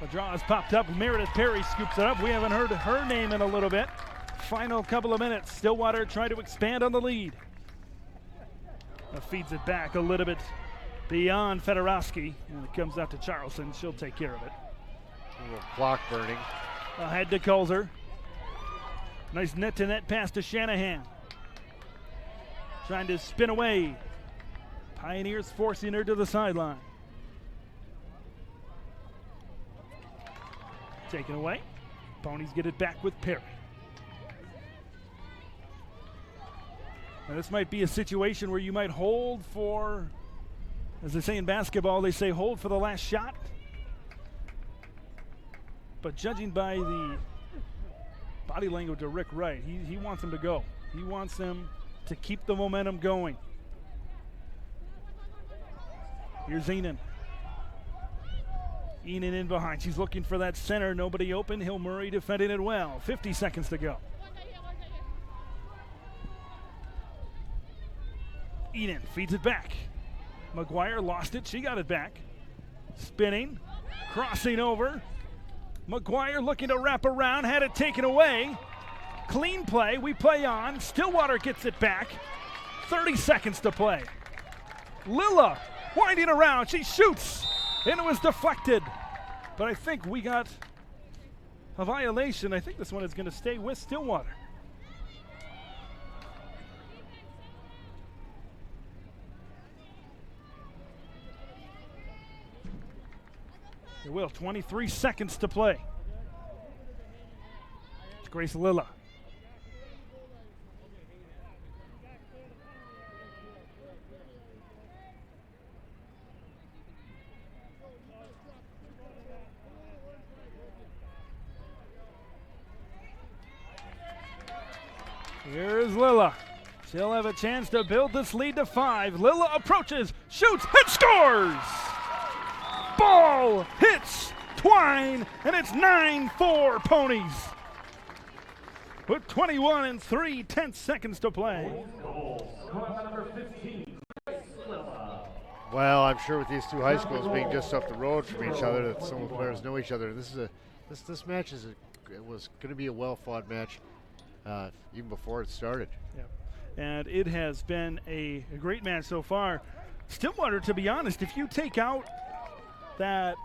The draw has popped up. Meredith Perry scoops it up. We haven't heard her name in a little bit. Final couple of minutes. Stillwater trying to expand on the lead. Feeds it back a little bit beyond Fedorowski. And it comes out to Charleston. She'll take care of it. A little clock burning. Ahead to Kulzer. Nice net-to-net pass to Shanahan. Trying to spin away. Pioneers forcing her to the sideline. Taken away. Ponies get it back with Perry. Now this might be a situation where you might hold for, as they say in basketball, they say hold for the last shot. But judging by the body language of Rick Wright, he wants them to go. He wants them to keep the momentum going. Here's Enan. Enan in behind. She's looking for that center. Nobody open. Hill Murray defending it well. 50 seconds to go. Enan feeds it back. McGuire lost it. She got it back. Spinning. Crossing over. McGuire looking to wrap around. Had it taken away. Clean play. We play on. Stillwater gets it back. 30 seconds to play. Lilla winding around. She shoots. And it was deflected. But I think we got a violation. I think this one is going to stay with Stillwater. It will. 23 seconds to play. It's Grace Lilla. Here's Lilla. She'll have a chance to build this lead to 5. Lilla approaches, shoots, and scores! Ball hits Twine, and it's 9-4 Ponies. With 21 and 3/10 seconds to play. Well, I'm sure with these two high schools being just up the road from each other, that some of the players know each other. This match was going to be a well-fought match. Even before it started. Yep. And it has been a great match so far. Stillwater, to be honest, if you take out that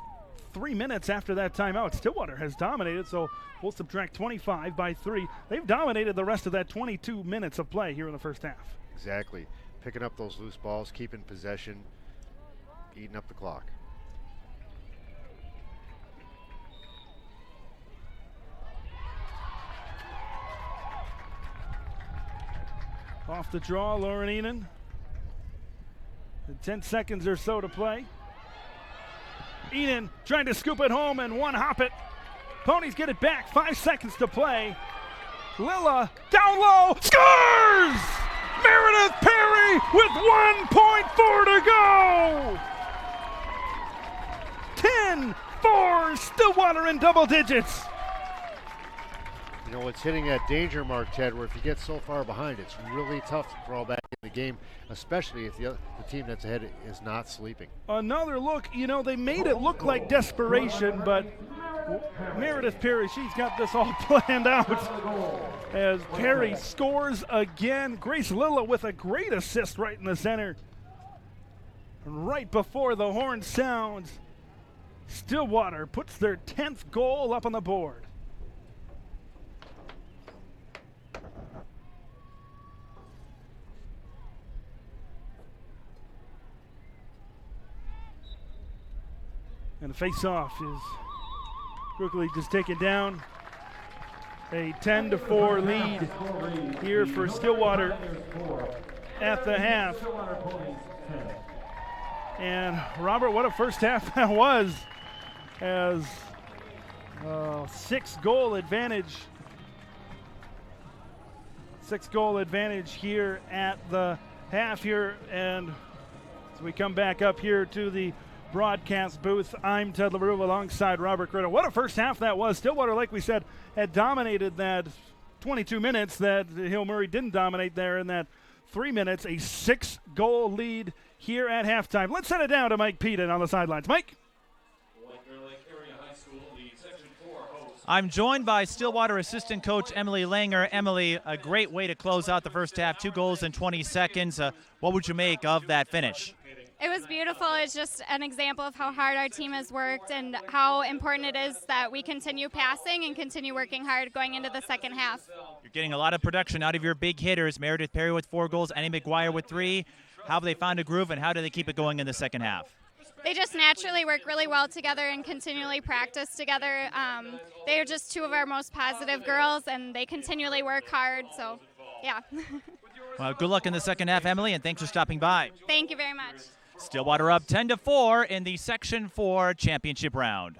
3 minutes after that timeout, Stillwater has dominated, so we'll subtract 25 by 3. They've dominated the rest of that 22 minutes of play here in the first half. Exactly. Picking up those loose balls, keeping possession, eating up the clock. Off the draw, Lauren Enan. 10 seconds or so to play. Enan trying to scoop it home and one hop it. Ponies get it back. 5 seconds to play. Lilla down low. Scores! Meredith Perry with 1.4 to go. 10-4 Stillwater in double digits. You know, it's hitting that danger mark, Ted, where if you get so far behind, it's really tough to crawl back in the game, especially if the team that's ahead is not sleeping. Another look, they made it look like desperation, but Meredith Perry, she's got this all planned out. As Perry scores again. Grace Lilla with a great assist right in the center. right before the horn sounds, Stillwater puts their 10th goal up on the board. And the face-off is quickly just taken down. A 10-4 lead here for Stillwater at the half. And Robert, what a first half that was, as 6-goal advantage. 6-goal advantage here at the half here. And as we come back up here to the broadcast booth, I'm Ted LaRue alongside Robert Critter. What a first half that was. Stillwater, like we said, had dominated that 22 minutes that Hill Murray didn't dominate there in that 3 minutes. A 6-goal lead here at halftime. Let's send it down to Mike Peden on the sidelines. Mike? I'm joined by Stillwater assistant coach Emily Langer. Emily, a great way to close out the first half. 2 goals in 20 seconds. What would you make of that finish? It was beautiful. It's just an example of how hard our team has worked and how important it is that we continue passing and continue working hard going into the second half. You're getting a lot of production out of your big hitters. Meredith Perry with 4 goals, Annie McGuire with 3. How have they found a groove, and how do they keep it going in the second half? They just naturally work really well together and continually practice together. They are just 2 of our most positive girls, and they continually work hard. So, yeah. Well, good luck in the second half, Emily, and thanks for stopping by. Thank you very much. Stillwater up 10-4 in the Section 4 championship round.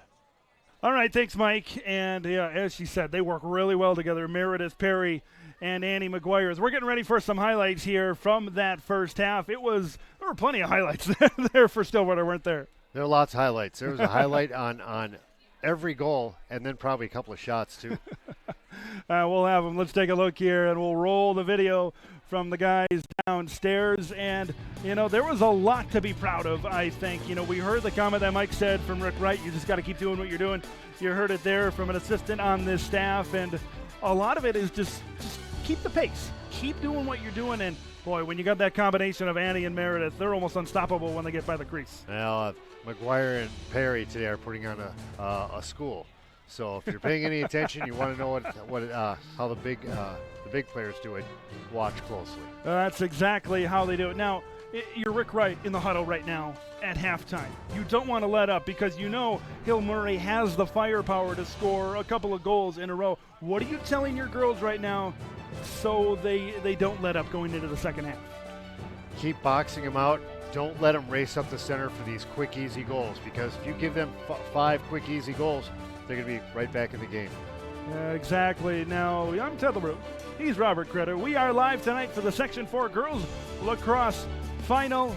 All right, thanks, Mike. And yeah, as she said, they work really well together, Meredith Perry and Annie McGuire. We're getting ready for some highlights here from that first half. There were plenty of highlights there for Stillwater, weren't there? There are lots of highlights. There was a highlight on every goal, and then probably a couple of shots, too. We'll have them. Let's take a look here, and we'll roll the video from the guys downstairs. And, there was a lot to be proud of, I think. We heard the comment that Mike said from Rick Wright, you just got to keep doing what you're doing. You heard it there from an assistant on this staff, and a lot of it is just keep the pace. Keep doing what you're doing, and, boy, when you got that combination of Annie and Meredith, they're almost unstoppable when they get by the crease. Well, McGuire and Perry today are putting on a school. So if you're paying any attention, you want to know how the big players do it, watch closely. That's exactly how they do it. Now, you're Rick Wright in the huddle right now at halftime. You don't want to let up because Hill Murray has the firepower to score a couple of goals in a row. What are you telling your girls right now so they don't let up going into the second half? Keep boxing them out. Don't let them race up the center for these quick, easy goals, because if you give them 5 quick, easy goals, they're going to be right back in the game. Exactly. Now, I'm Ted LaRue. He's Robert Critter. We are live tonight for the Section 4 Girls Lacrosse Final,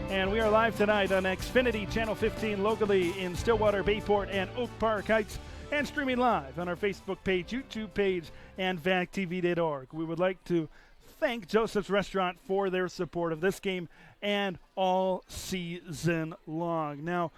and we are live tonight on Xfinity Channel 15 locally in Stillwater, Bayport, and Oak Park Heights, and streaming live on our Facebook page, YouTube page, and VacTV.org. We would like to thank Joseph's Restaurant for their support of this game and all season long. Now,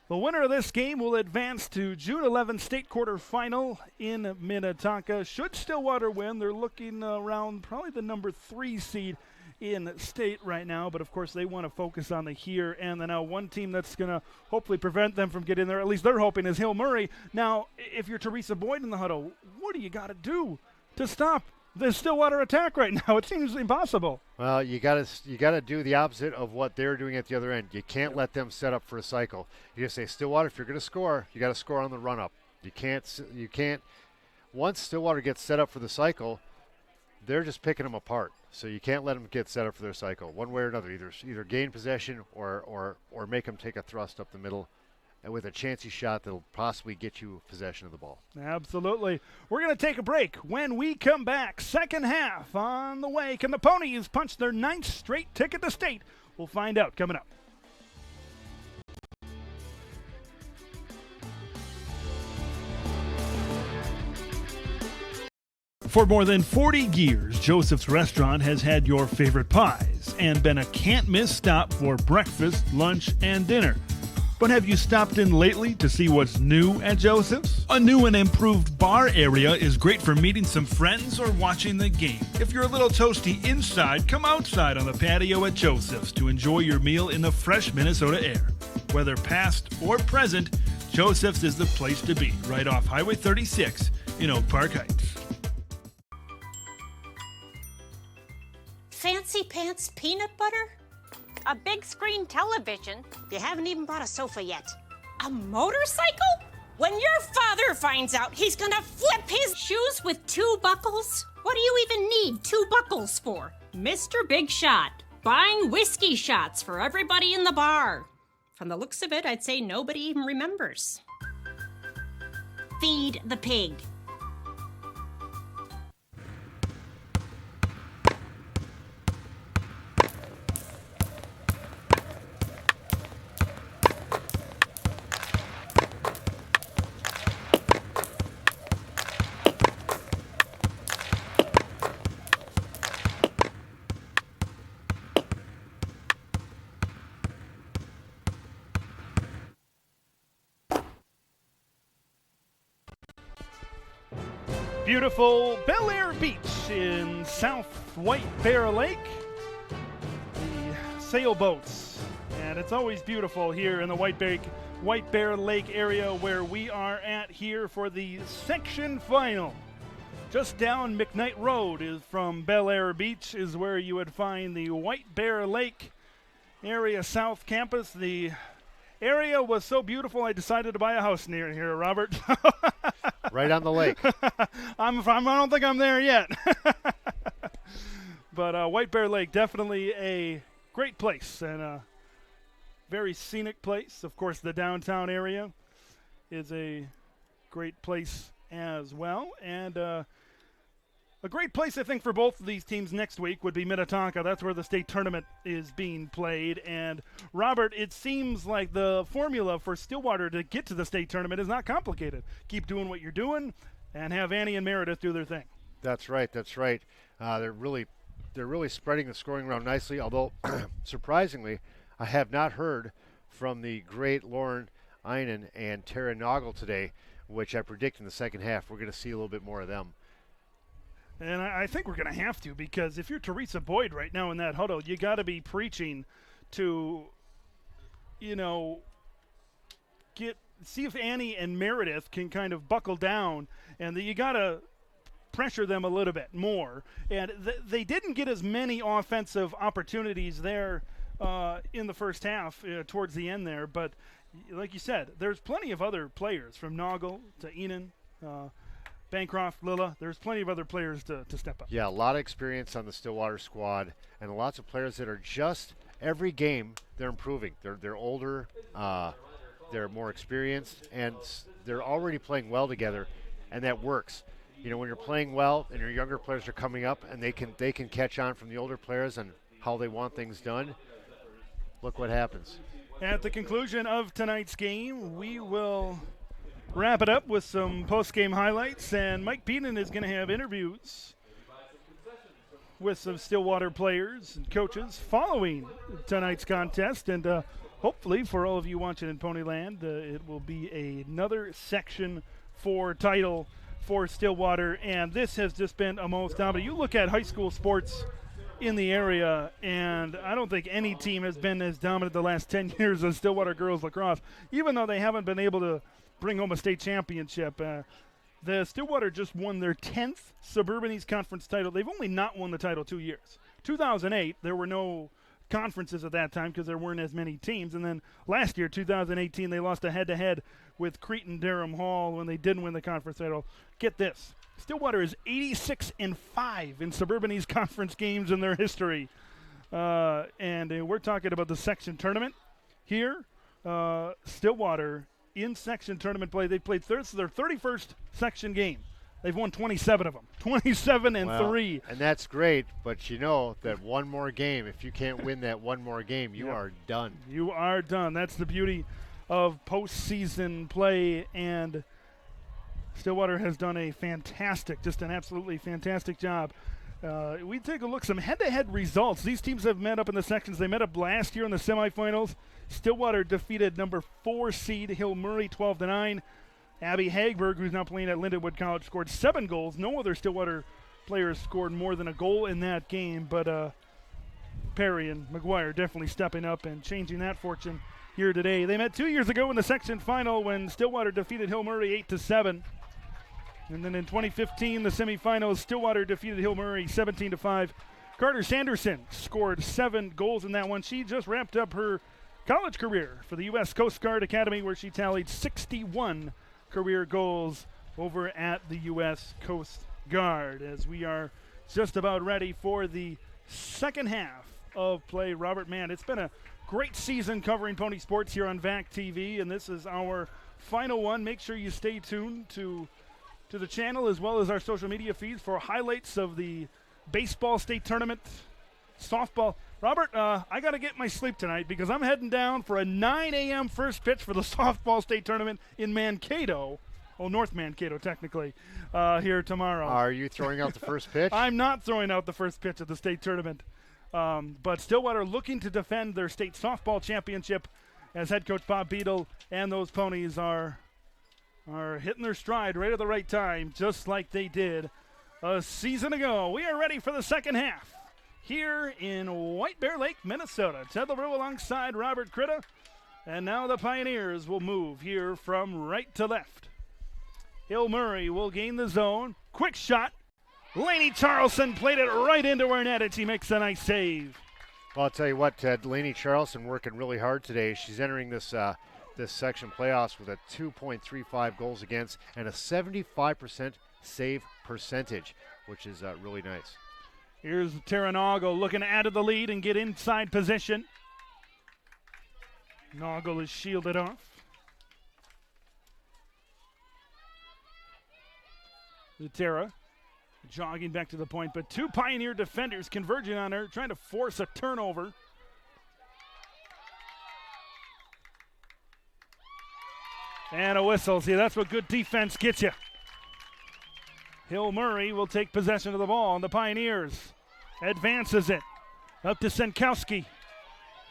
the winner of this game will advance to June 11th state quarterfinal in Minnetonka. Should Stillwater win, they're looking around probably the number 3 seed in state right now, but of course they want to focus on the here and the now. One team that's going to hopefully prevent them from getting there, at least they're hoping, is Hill Murray. Now, if you're Teresa Boyd in the huddle, what do you got to do to stop the Stillwater attack right now? It seems impossible. Well, you got to do the opposite of what they're doing at the other end. You can't let them set up for a cycle. You just say, Stillwater, if you're going to score, you got to score on the run up. You can't. Once Stillwater gets set up for the cycle, they're just picking them apart. So you can't let them get set up for their cycle one way or another. Either gain possession or make them take a thrust up the middle, and with a chancy shot that'll possibly get you possession of the ball. Absolutely. We're going to take a break. When we come back, second half on the way. Can the Ponies punch their 9th straight ticket to state? We'll find out coming up. For more than 40 years, Joseph's Restaurant has had your favorite pies and been a can't-miss stop for breakfast, lunch, and dinner. But have you stopped in lately to see what's new at Joseph's? A new and improved bar area is great for meeting some friends or watching the game. If you're a little toasty inside, come outside on the patio at Joseph's to enjoy your meal in the fresh Minnesota air. Whether past or present, Joseph's is the place to be, right off Highway 36 in Oak Park Heights. Fancy pants peanut butter? A big screen television. You haven't even bought a sofa yet. A motorcycle? When your father finds out, he's gonna flip his shoes with 2 buckles? What do you even need 2 buckles for? Mr. Big Shot, buying whiskey shots for everybody in the bar. From the looks of it, I'd say nobody even remembers. Feed the pig. Beautiful Bel Air Beach in South White Bear Lake. The sailboats. And it's always beautiful here in the White Bear Lake area where we are at here for the section final. Just down McKnight Road is from Bel Air Beach is where you would find the White Bear Lake area South Campus. The area was so beautiful I decided to buy a house near here, Robert. Right on the lake. I don't think I'm there yet. But White Bear Lake, definitely a great place and a very scenic place. Of course, the downtown area is a great place as well. And a great place, I think, for both of these teams next week would be Minnetonka. That's where the state tournament is being played. And, Robert, it seems like the formula for Stillwater to get to the state tournament is not complicated. Keep doing what you're doing and have Annie and Meredith do their thing. That's right. They're really spreading the scoring around nicely, although, surprisingly, I have not heard from the great Lauren Einen and Tara Noggle today, which I predict in the second half we're going to see a little bit more of them. And I think we're going to have to, because if you're Teresa Boyd right now in that huddle, you got to be preaching to, see if Annie and Meredith can kind of buckle down, and you got to pressure them a little bit more. And they didn't get as many offensive opportunities there in the first half towards the end there, but like you said, there's plenty of other players from Noggle to Enan, Bancroft, Lilla. There's plenty of other players to step up. Yeah, a lot of experience on the Stillwater squad, and lots of players that are just every game they're improving. They're older, they're more experienced, and they're already playing well together, and that works. When you're playing well and your younger players are coming up and they can catch on from the older players and how they want things done, look what happens. At the conclusion of tonight's game, we will wrap it up with some post-game highlights, and Mike Peenan is going to have interviews with some Stillwater players and coaches following tonight's contest, and hopefully for all of you watching in Ponyland, it will be another Section 4 title for Stillwater, and this has just been a most dominant. You look at high school sports in the area, and I don't think any team has been as dominant the last 10 years as Stillwater Girls Lacrosse, even though they haven't been able to bring home a state championship. The Stillwater just won their 10th Suburban East Conference title. They've only not won the title 2 years. 2008, there were no conferences at that time because there weren't as many teams. And then last year, 2018, they lost a head-to-head with Cretan Durham Hall when they didn't win the conference title. Get this. Stillwater is 86-5 in Suburban East Conference games in their history. And we're talking about the section tournament here. Stillwater in section tournament play. They played their 31st section game. They've won 27 of them. 27-3. And that's great, but you know that one more game, if you can't win that one more game, you are done. You are done. That's the beauty of postseason play, and Stillwater has done a fantastic, just an absolutely fantastic job We take a look, some head-to-head results. These teams have met up in the sections. They met up last year in the semifinals. Stillwater defeated number 4 seed Hill Murray 12-9. Abby Hagberg, who's now playing at Lindenwood College, scored 7 goals. No other Stillwater players scored more than a goal in that game, but Perry and McGuire definitely stepping up and changing that fortune here today. They met 2 years ago in the section final when Stillwater defeated Hill Murray 8-7. And then in 2015, the semifinals, Stillwater defeated Hill Murray 17-5. Carter Sanderson scored 7 goals in that one. She just wrapped up her college career for the U.S. Coast Guard Academy, where she tallied 61 career goals over at the U.S. Coast Guard. As we are just about ready for the second half of play. Robert, man, it's been a great season covering pony sports here on VAC TV, and this is our final one. Make sure you stay tuned to the channel as well as our social media feeds for highlights of the baseball state tournament, softball. Robert, I got to get my sleep tonight because I'm heading down for a 9 a.m. first pitch for the softball state tournament in Mankato. Oh, North Mankato, technically, here tomorrow. Are you throwing out the first pitch? I'm not throwing out the first pitch of the state tournament. But Stillwater looking to defend their state softball championship as head coach Bob Beadle and those ponies are hitting their stride right at the right time, just like they did a season ago. We are ready for the second half here in White Bear Lake, Minnesota. Ted LaRue alongside Robert Critta. And now the Pioneers will move here from right to left. Hill Murray will gain the zone. Quick shot. Lainey Charlson played it right into her net, and she makes a nice save. Well, I'll tell you what, Ted, Lainey Charlson working really hard today. She's entering this section playoffs with a 2.35 goals against and a 75% save percentage, which is really nice. Here's Tara Noggle looking to add to the lead and get inside position. Noggle is shielded off. Tara jogging back to the point, but 2 Pioneer defenders converging on her, trying to force a turnover. And a whistle. See, that's what good defense gets you. Hill Murray will take possession of the ball, and the Pioneers advances it up to Senkowski.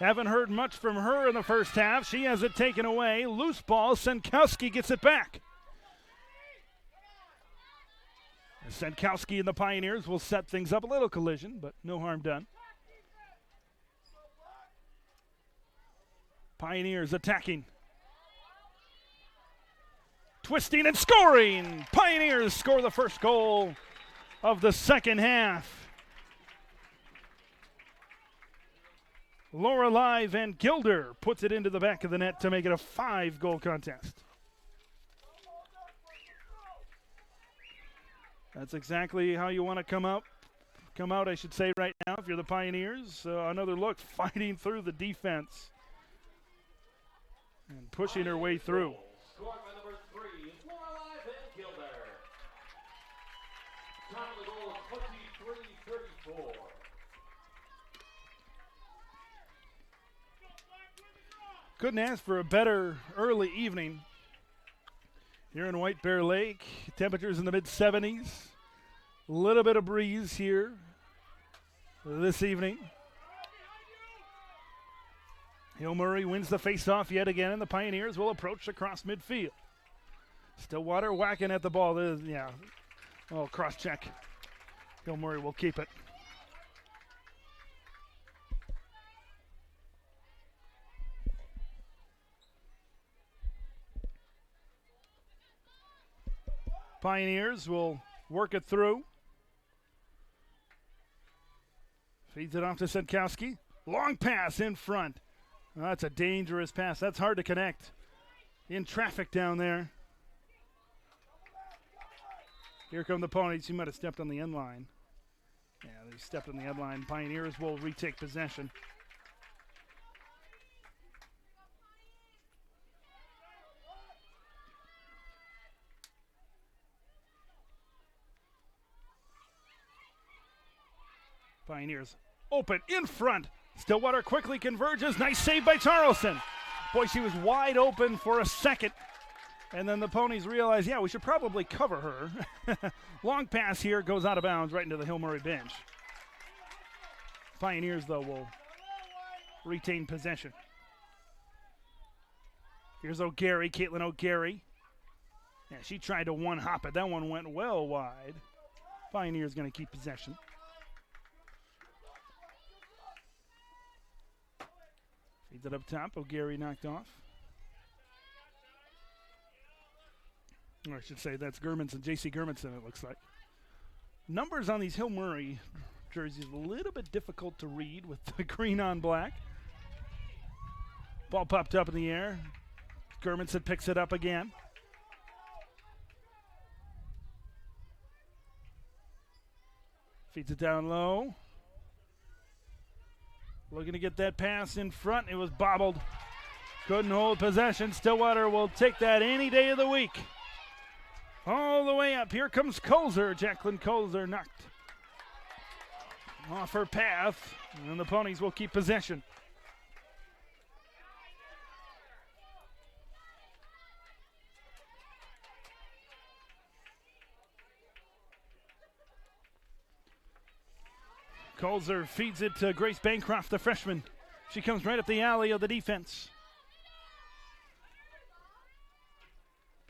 Haven't heard much from her in the first half. She has it taken away. Loose ball. Senkowski gets it back. Senkowski and the Pioneers will set things up. A little collision, but no harm done. Pioneers attacking. Twisting and scoring. Pioneers score the first goal of the second half. Lorelei Van Gilder puts it into the back of the net to make it a 5-goal contest. That's exactly how you want to come out, I should say, right now if you're the Pioneers. Another look, fighting through the defense and pushing her way through. Scored by number 3, Lorelei Van Gilder. Time of the goal, 23-34. Couldn't ask for a better early evening here in White Bear Lake. Temperatures in the mid-70s. A little bit of breeze here this evening. Hill Murray wins the face-off yet again, and the Pioneers will approach across midfield. Stillwater whacking at the ball. Cross-check. Hill Murray will keep it. Pioneers will work it through. Feeds it off to Senkowski. Long pass in front. Oh, that's a dangerous pass. That's hard to connect. In traffic down there. Here come the Ponies. He might have stepped on the end line. Yeah, they stepped on the end line. Pioneers will retake possession. Pioneers open in front. Stillwater quickly converges. Nice save by Charlson. Boy, she was wide open for a second. And then the Ponies realize, yeah, we should probably cover her. Long pass here goes out of bounds right into the Hill Murray bench. Pioneers, though, will retain possession. Here's O'Gary, Caitlin O'Gary. Yeah, she tried to one-hop it. That one went well wide. Pioneers going to keep possession. Feeds it up top. O'Gary knocked off. Or I should say that's Germanson, J.C. Germanson, it looks like. Numbers on these Hill Murray jerseys a little bit difficult to read with the green on black. Ball popped up in the air. Germanson picks it up again. Feeds it down low. Looking to get that pass in front. It was bobbled. Couldn't hold possession. Stillwater will take that any day of the week. All the way up. Here comes Colzer. Jacqueline Colzer knocked off her path. And the Ponies will keep possession. Colzer feeds it to Grace Bancroft, the freshman. She comes right up the alley of the defense.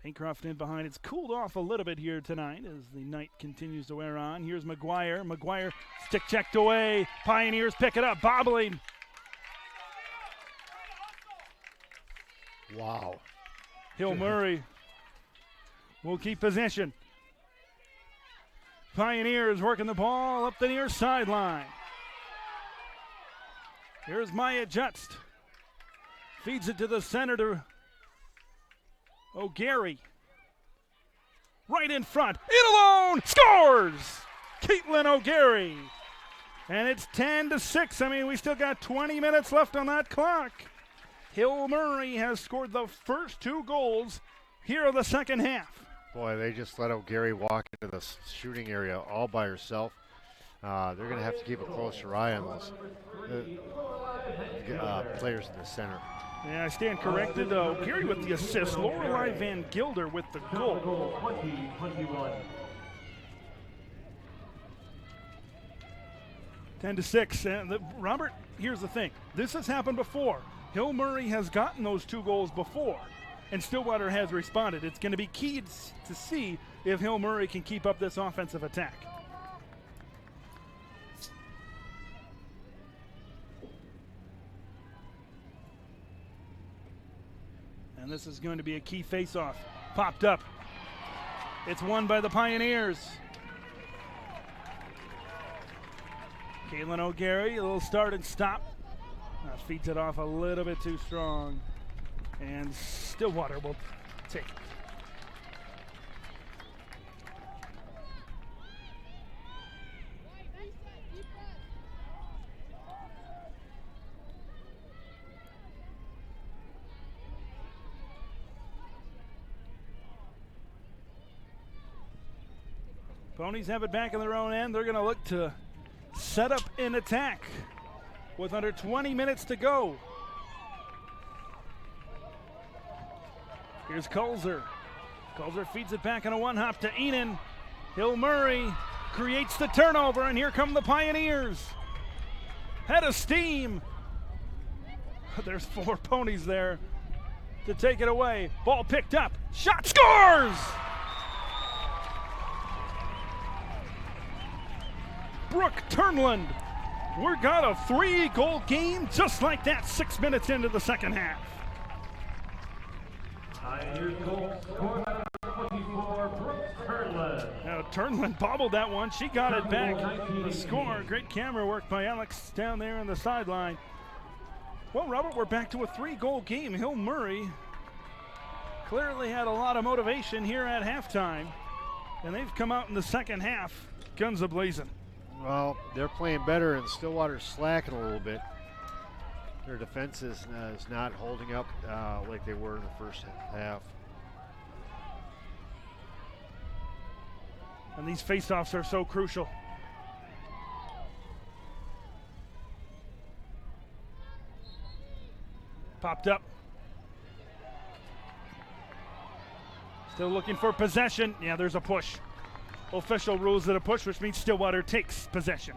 Bancroft in behind. It's cooled off a little bit here tonight as the night continues to wear on. Here's McGuire. McGuire stick checked away. Pioneers pick it up, bobbling. Wow. Hill Murray will keep possession. Pioneers working the ball up the near sideline. Here's Maya Jutst. Feeds it to the center to O'Gary. Right in front. In alone. Scores! Caitlin O'Gary. And it's 10-6. I mean, we still got 20 minutes left on that clock. Hill Murray has scored the first 2 goals here of the second half. Boy, they just let O'Gary walk into the shooting area all by herself. They're going to have to keep a closer eye on those players in the center. Yeah, I stand corrected. O'Gary with the assist. Lorelei Van Gilder with the goal. 20-21. 10-6. And Robert, here's the thing. This has happened before. Hill Murray has gotten those 2 goals before, and Stillwater has responded. It's going to be key to see if Hill Murray can keep up this offensive attack. And this is going to be a key face-off. Popped up. It's won by the Pioneers. Caitlin O'Gary, a little start and stop. Feeds it off a little bit too strong. And Stillwater will take it. Ponies have it back in their own end. They're going to look to set up an attack with under 20 minutes to go. Here's Colzer. Colzer feeds it back on a one-hop to Enan. Hill Murray creates the turnover, and here come the Pioneers. Head of steam. There's 4 Ponies there to take it away. Ball picked up. Shot, scores! Brooke Turnland. We've got a 3-goal game just like that 6 minutes into the second half. Pioneers goal scored by number 24, Brooke Turnland. Now Turnland bobbled that one. She got it back. The score. Great camera work by Alex down there on the sideline. Well, Robert, we're back to a 3-goal game. Hill Murray clearly had a lot of motivation here at halftime, and they've come out in the second half guns a-blazing. Well, they're playing better, and Stillwater's slacking a little bit. Their defense is not holding up like they were in the first half. And these faceoffs are so crucial. Popped up. Still looking for possession. Yeah, there's a push. Official rules it a push, which means Stillwater takes possession.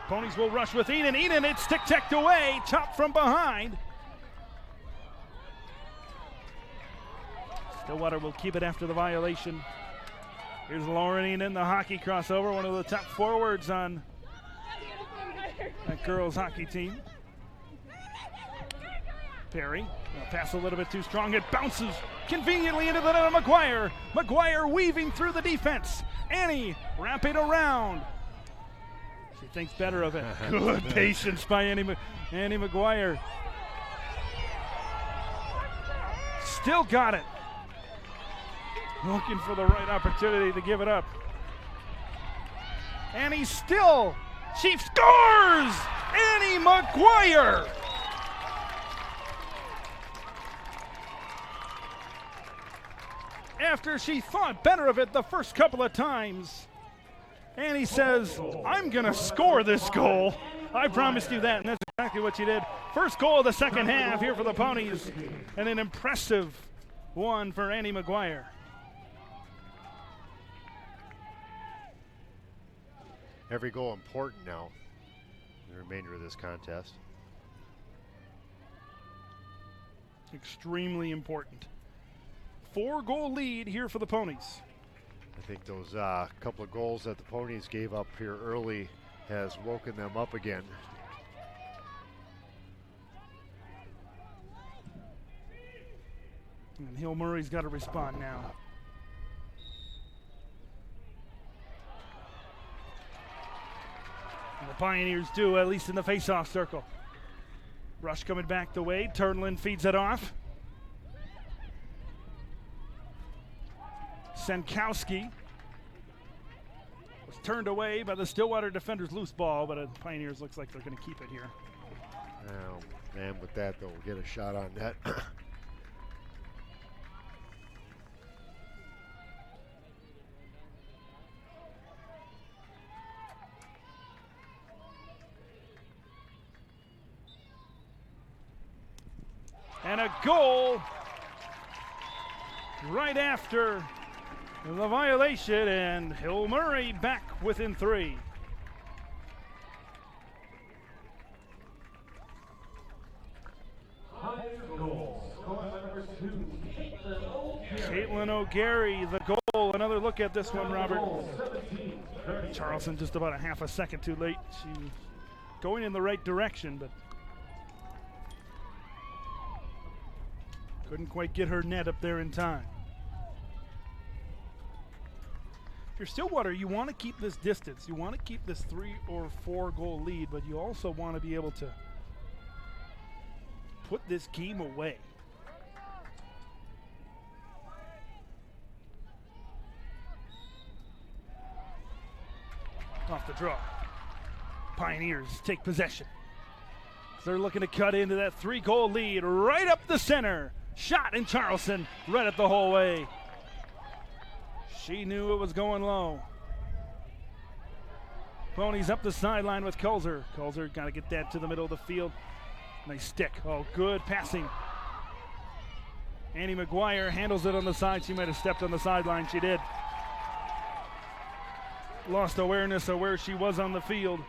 Ponies will rush with Eden. Eden, it's stick-tacked away. Chopped from behind. Stillwater will keep it after the violation. Here's Lauren Eden, the hockey crossover, one of the top forwards on that girls hockey team. Perry, pass a little bit too strong. It bounces conveniently into the net of McGuire. McGuire weaving through the defense. Annie wrapping around. She thinks better of it. Good patience by Annie McGuire. Still got it. Looking for the right opportunity to give it up. Annie still. She scores! Annie McGuire! After she thought better of it the first couple of times, Annie says, I'm going to score this goal. I promised you that, and that's exactly what she did. First goal of the second half here for the Ponies, and an impressive one for Annie McGuire. Every goal important now in the remainder of this contest. Extremely important. 4-goal lead here for the Ponies. I think those couple of goals that the Ponies gave up here early has woken them up again. And Hill Murray's got to respond now. And the Pioneers do, at least in the face-off circle. Rush coming back the way. Turnlin feeds it off. Senkowski was turned away by the Stillwater defender's loose ball, but the Pioneers looks like they're going to keep it here. Oh, and with that, though, we'll get a shot on net. And a goal right after the violation, and Hill Murray back within 3. Caitlin O'Gary, the goal. Another look at this one, Robert. Charleston just about a half a second too late. She was going in the right direction, but couldn't quite get her net up there in time. If you're Stillwater, you want to keep this distance. You want to keep this 3 or 4 goal lead, but you also want to be able to put this game away. Off the draw. Pioneers take possession. They're looking to cut into that 3-goal lead right up the center. Shot in Charleston, right at the whole way. She knew it was going low. Ponies up the sideline with Kulzer. Kulzer got to get that to the middle of the field. Nice stick. Oh, good passing. Annie McGuire handles it on the side. She might have stepped on the sideline. She did. Lost awareness of where she was on the field.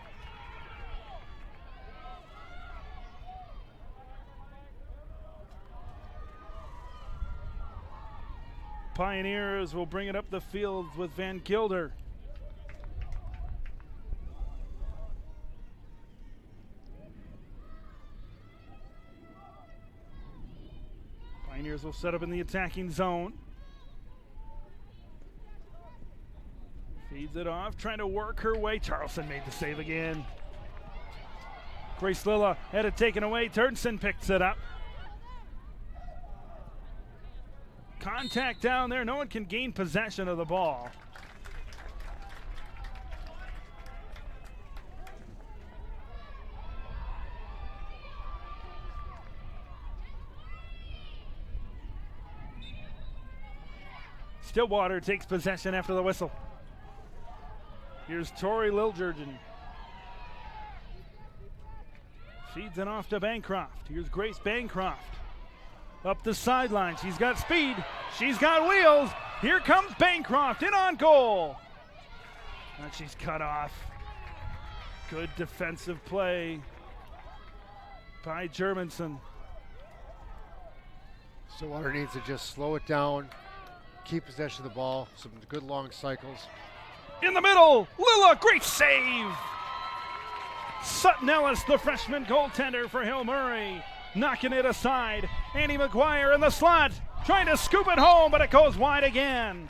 Pioneers will bring it up the field with Van Gilder. Pioneers will set up in the attacking zone. Feeds it off, trying to work her way. Charleston made the save again. Grace Lilla had it taken away. Turnson picks it up. Contact down there. No one can gain possession of the ball. Stillwater takes possession after the whistle. Here's Tori Liljurgen. Feeds it off to Bancroft. Here's Grace Bancroft. Up the sideline. She's got speed. She's got wheels. Here comes Bancroft in on goal. And she's cut off. Good defensive play by Germanson. Stillwater needs to just slow it down, keep possession of the ball, some good long cycles. In the middle, Lilla, great save. Sutton Ellis, the freshman goaltender for Hill Murray, knocking it aside. Annie McGuire in the slot, trying to scoop it home, but it goes wide again.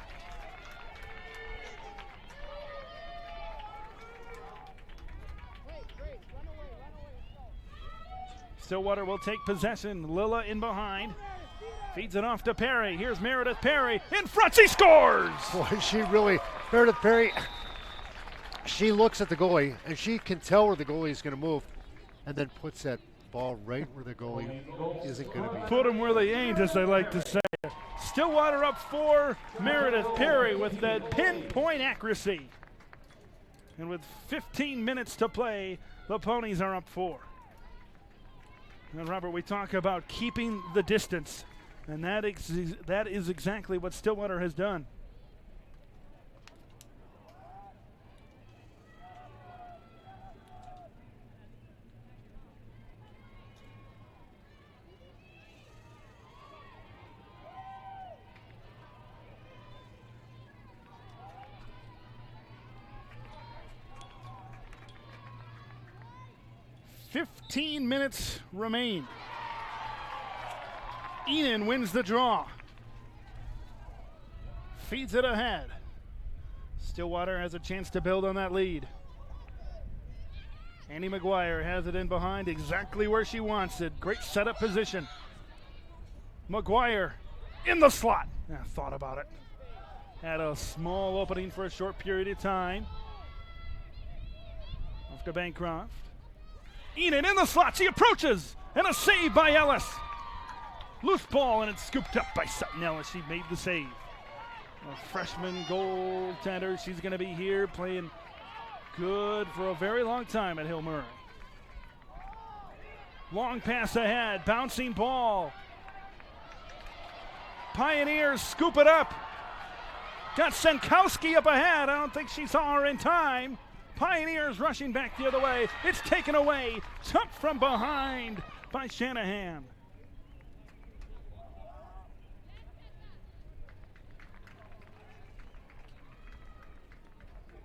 Stillwater will take possession. Lilla in behind. Feeds it off to Perry. Here's Meredith Perry. In front, she scores! Boy, Meredith Perry, she looks at the goalie, and she can tell where the goalie is going to move, and then puts that ball right where the goalie isn't going to be. Put them where they ain't, as they like to say. Stillwater up 4. Meredith Perry with that pinpoint accuracy. And with 15 minutes to play, the Ponies are up 4. And Robert, we talk about keeping the distance, and that is exactly what Stillwater has done. "15 minutes remain. Enan wins the draw. Feeds it ahead. Stillwater has a chance to build on that lead. Annie McGuire has it in behind, exactly where she wants it. Great setup position. McGuire in the slot. Thought about it. Had a small opening for a short period of time. Off to Bancroft. Enan in the slot, she approaches, and a save by Ellis. Loose ball, and it's scooped up by Sutton Ellis. She made the save. A freshman goaltender, she's going to be here playing good for a very long time at Hill Murray. Long pass ahead, bouncing ball. Pioneers scoop it up. Got Senkowski up ahead. I don't think she saw her in time. Pioneers rushing back the other way. It's taken away. Tucked from behind by Shanahan.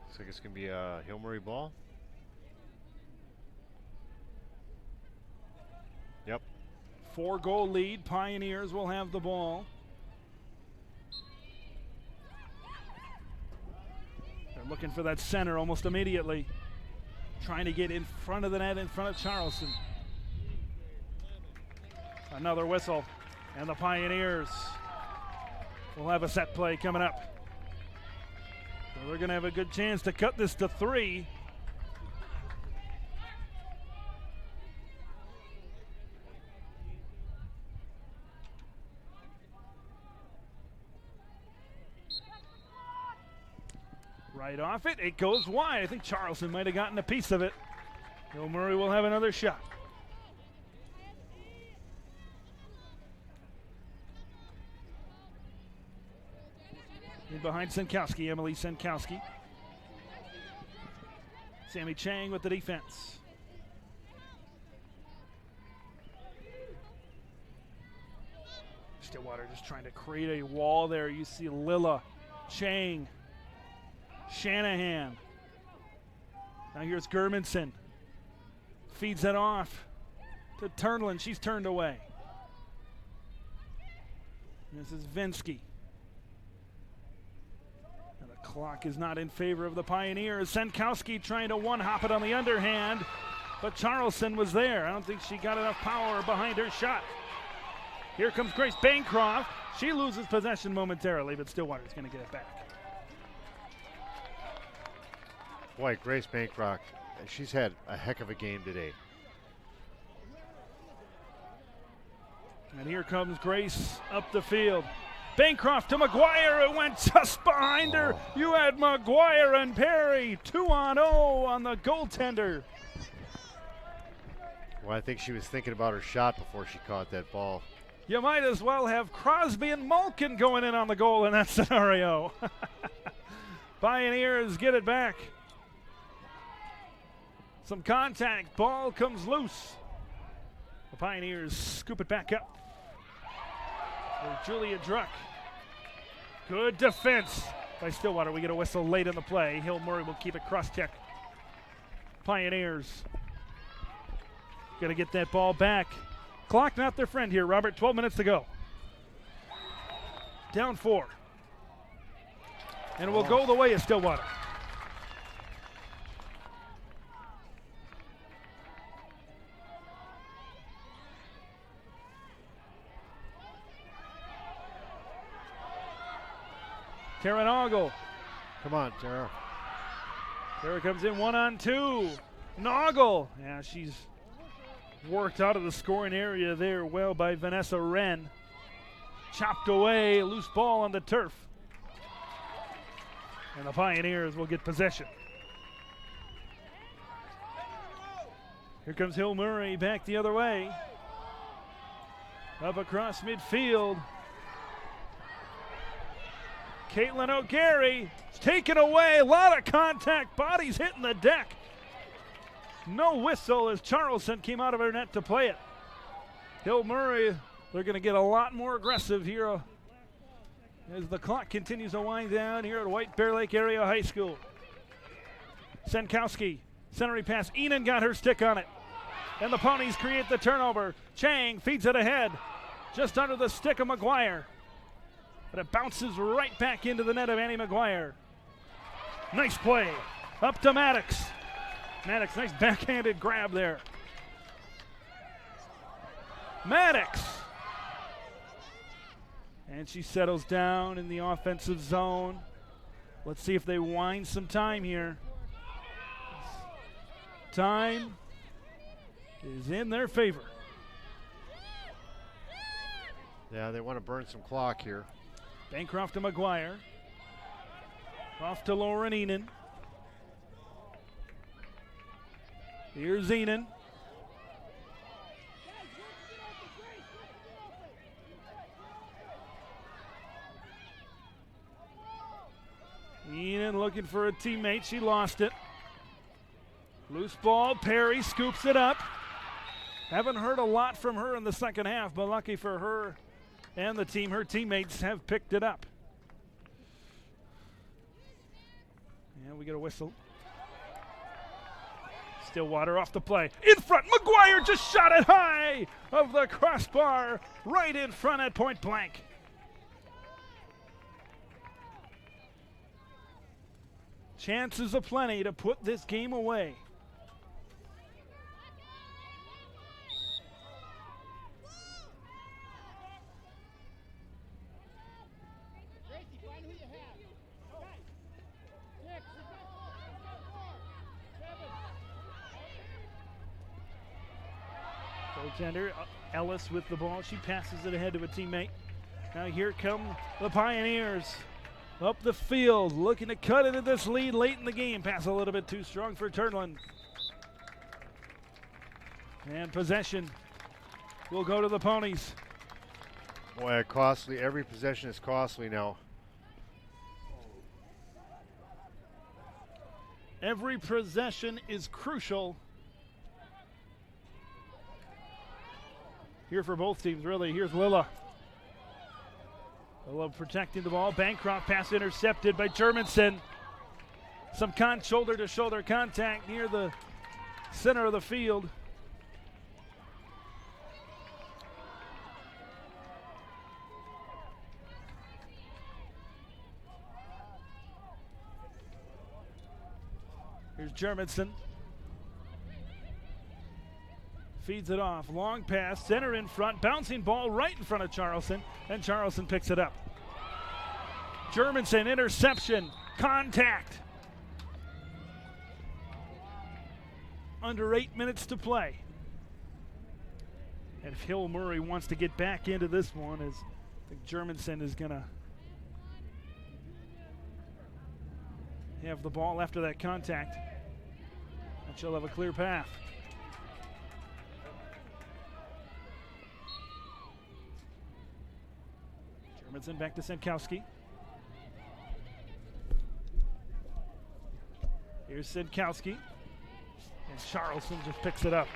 Looks like it's going to be a Hill Murray ball. Yep. 4-goal lead. Pioneers will have the ball. Looking for that center almost immediately. Trying to get in front of the net, in front of Charleston. Another whistle, and the Pioneers will have a set play coming up. So they're going to have a good chance to cut this to 3. Right off it, it goes wide. I think Charleston might have gotten a piece of it. Hill Murray will have another shot. In behind Senkowski, Emily Senkowski. Sammy Chang with the defense. Stillwater just trying to create a wall there. You see Lilla, Chang, Shanahan. Now here's Germanson. Feeds it off to Turnlin. She's turned away. This is Vinsky. And the clock is not in favor of the Pioneers. Senkowski trying to one-hop it on the underhand, but Charleston was there. I don't think she got enough power behind her shot. Here comes Grace Bancroft. She loses possession momentarily, but Stillwater's going to get it back. Boy, Grace Bancroft, she's had a heck of a game today. And here comes Grace up the field. Bancroft to McGuire. It went just behind her. You had McGuire and Perry 2-on-0 on the goaltender. Well, I think she was thinking about her shot before she caught that ball. You might as well have Crosby and Malkin going in on the goal in that scenario. Pioneers get it back. Some contact. Ball comes loose. The Pioneers scoop it back up. For Julia Druck. Good defense by Stillwater. We get a whistle late in the play. Hill Murray will keep it cross-check. Pioneers got to get that ball back. Clock not their friend here, Robert. 12 minutes to go. Down 4. And it will go the way of Stillwater. Tara Noggle. Come on, Tara. Tara comes in 1-on-2. Noggle. Yeah, she's worked out of the scoring area there well by Vanessa Wren. Chopped away, loose ball on the turf. And the Pioneers will get possession. Here comes Hill Murray back the other way. Up across midfield. Caitlin O'Gary taken away. A lot of contact. Bodies hitting the deck. No whistle as Charleston came out of her net to play it. Hill Murray, they're going to get a lot more aggressive here as the clock continues to wind down here at White Bear Lake Area High School. Senkowski, centering pass. Enan got her stick on it. And the Ponies create the turnover. Chang feeds it ahead. Just under the stick of McGuire. But it bounces right back into the net of Annie McGuire. Nice play. Up to Maddox. Maddox, nice backhanded grab there. Maddox. And she settles down in the offensive zone. Let's see if they wind some time here. Time is in their favor. Yeah, they want to burn some clock here. Bancroft to McGuire. Off to Lauren Enan. Here's Enan. Enan looking for a teammate. She lost it. Loose ball. Perry scoops it up. Haven't heard a lot from her in the second half, but lucky for her and the team, her teammates have picked it up. And we get a whistle. Stillwater off the play. In front, McGuire just shot it high of the crossbar, right in front at point blank. Chances aplenty to put this game away. Goaltender Ellis with the ball. She passes it ahead to a teammate. Now here come the Pioneers up the field, looking to cut into this lead late in the game. Pass a little bit too strong for Turnland. And possession will go to the Ponies. Boy, costly. Every possession is costly now. Every possession is crucial here for both teams, really. Here's Lilla. Lilla protecting the ball. Bancroft pass intercepted by Germanson. Some shoulder-to-shoulder contact near the center of the field. Here's Germanson. Feeds it off. Long pass. Center in front. Bouncing ball right in front of Charleston. And Charleston picks it up. Germanson interception. Contact. Under 8 minutes to play. And if Hill Murray wants to get back into this one, as I think Germanson is going to have the ball after that contact. And she'll have a clear path. Arvidsson back to Sinkowski. Here's Sinkowski. And Charleston just picks it up.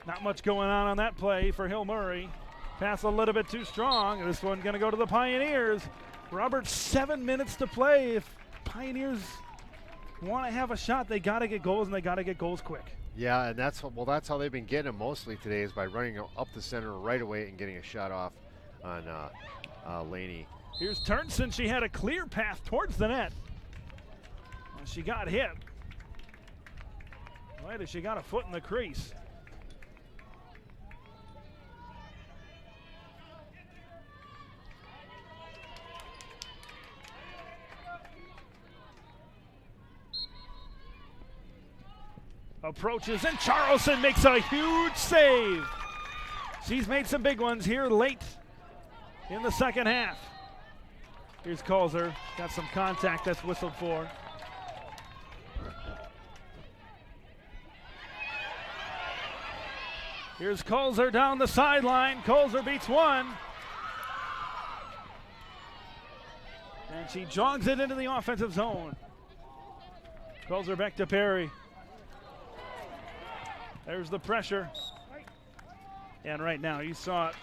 Not much going on that play for Hill Murray. Pass a little bit too strong. This one going to go to the Pioneers. Robert, 7 minutes to play. If Pioneers want to have a shot, they got to get goals, and they got to get goals quick. Yeah, and that's how they've been getting them mostly today, is by running up the center right away and getting a shot off on Laney. Here's Turnson. She had a clear path towards the net. And she got hit. Right as she got a foot in the crease. Approaches, and Charleston makes a huge save. She's made some big ones here late in the second half. Here's Colzer, got some contact that's whistled for. Here's Colzer down the sideline. Colzer beats one. And she jogs it into the offensive zone. Colzer back to Perry. There's the pressure. And right now, you saw it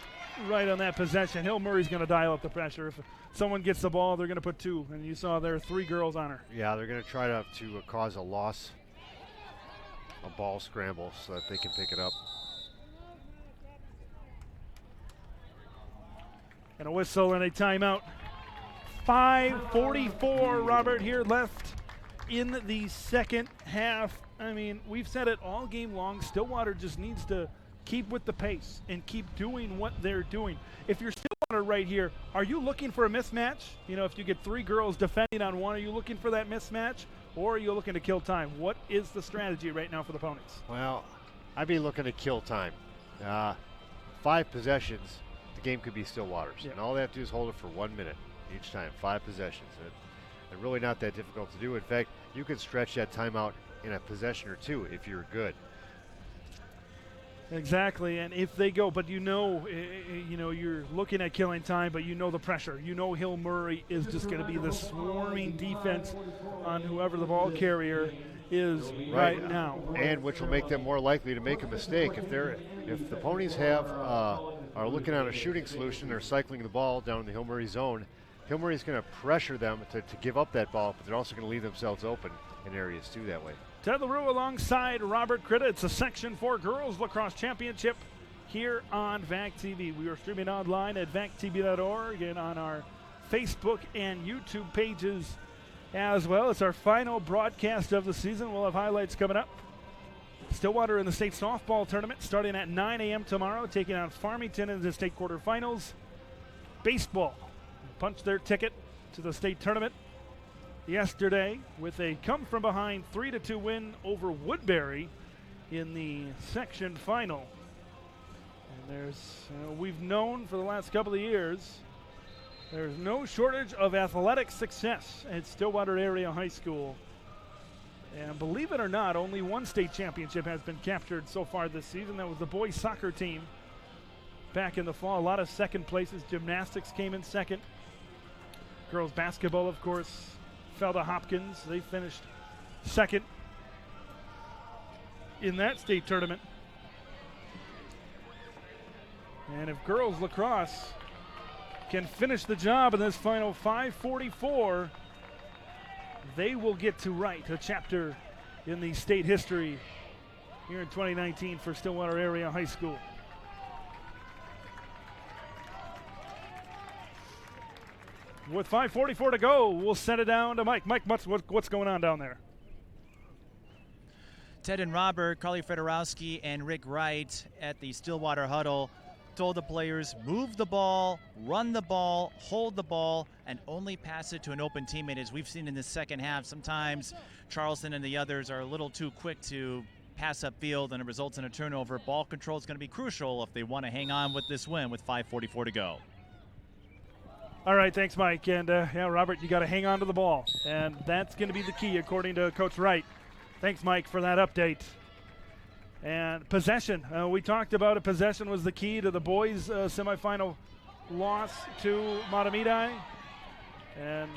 right on that possession. Hill Murray's going to dial up the pressure. If someone gets the ball, they're going to put two. And you saw there are 3 girls on her. Yeah, they're going to try to cause a loss, a ball scramble, so that they can pick it up. And a whistle and a timeout. 5:44, Robert, here left in the second half. I mean, we've said it all game long. Stillwater just needs to keep with the pace and keep doing what they're doing. If you're Stillwater right here, are you looking for a mismatch? You know, if you get 3 girls defending on one, are you looking for that mismatch, or are you looking to kill time? What is the strategy right now for the Ponies? Well, I'd be looking to kill time. 5 possessions, the game could be Stillwater's. Yep. And all they have to do is hold it for 1 minute each time, 5 possessions. And really not that difficult to do. In fact, you could stretch that timeout in a possession or 2 if you're good. Exactly, and if they go, but you know, you're looking at killing time, but you know the pressure. You know Hill Murray is just going to be the swarming defense on whoever the ball carrier is right now. And which will make them more likely to make a mistake. If the Ponies are looking at a shooting solution, they're cycling the ball down the Hill Murray zone, Hill Murray's going to pressure them to give up that ball, but they're also going to leave themselves open in areas too that way. Ted LaRue alongside Robert Critta. It's a Section 4 Girls Lacrosse Championship here on VAC TV. We are streaming online at vactv.org and on our Facebook and YouTube pages as well. It's our final broadcast of the season. We'll have highlights coming up. Stillwater in the state softball tournament starting at 9 a.m. tomorrow, taking on Farmington in the state quarterfinals. Baseball punched their ticket to the state tournament yesterday with a come-from-behind 3-2 win over Woodbury in the section final. And we've known for the last couple of years, there's no shortage of athletic success at Stillwater Area High School. And believe it or not, only one state championship has been captured so far this season. That was the boys soccer team back in the fall. A lot of second places. Gymnastics came in second. Girls basketball, of course, fell to Hopkins. They finished second in that state tournament. And if girls lacrosse can finish the job in this final 5:44, they will get to write a chapter in the state history here in 2019 for Stillwater Area High School. With 5:44 to go, we'll send it down to Mike. Mike, what's going on down there? Ted and Robert, Carly Fedorowski, and Rick Wright at the Stillwater huddle told the players, move the ball, run the ball, hold the ball, and only pass it to an open teammate. As we've seen in the second half, sometimes Charleston and the others are a little too quick to pass upfield, and it results in a turnover. Ball control is going to be crucial if they want to hang on with this win with 5:44 to go. All right, thanks, Mike. And, Robert, you got to hang on to the ball. And that's going to be the key, according to Coach Wright. Thanks, Mike, for that update. And possession. We talked about it. Possession was the key to the boys' semifinal loss to Matamidi. And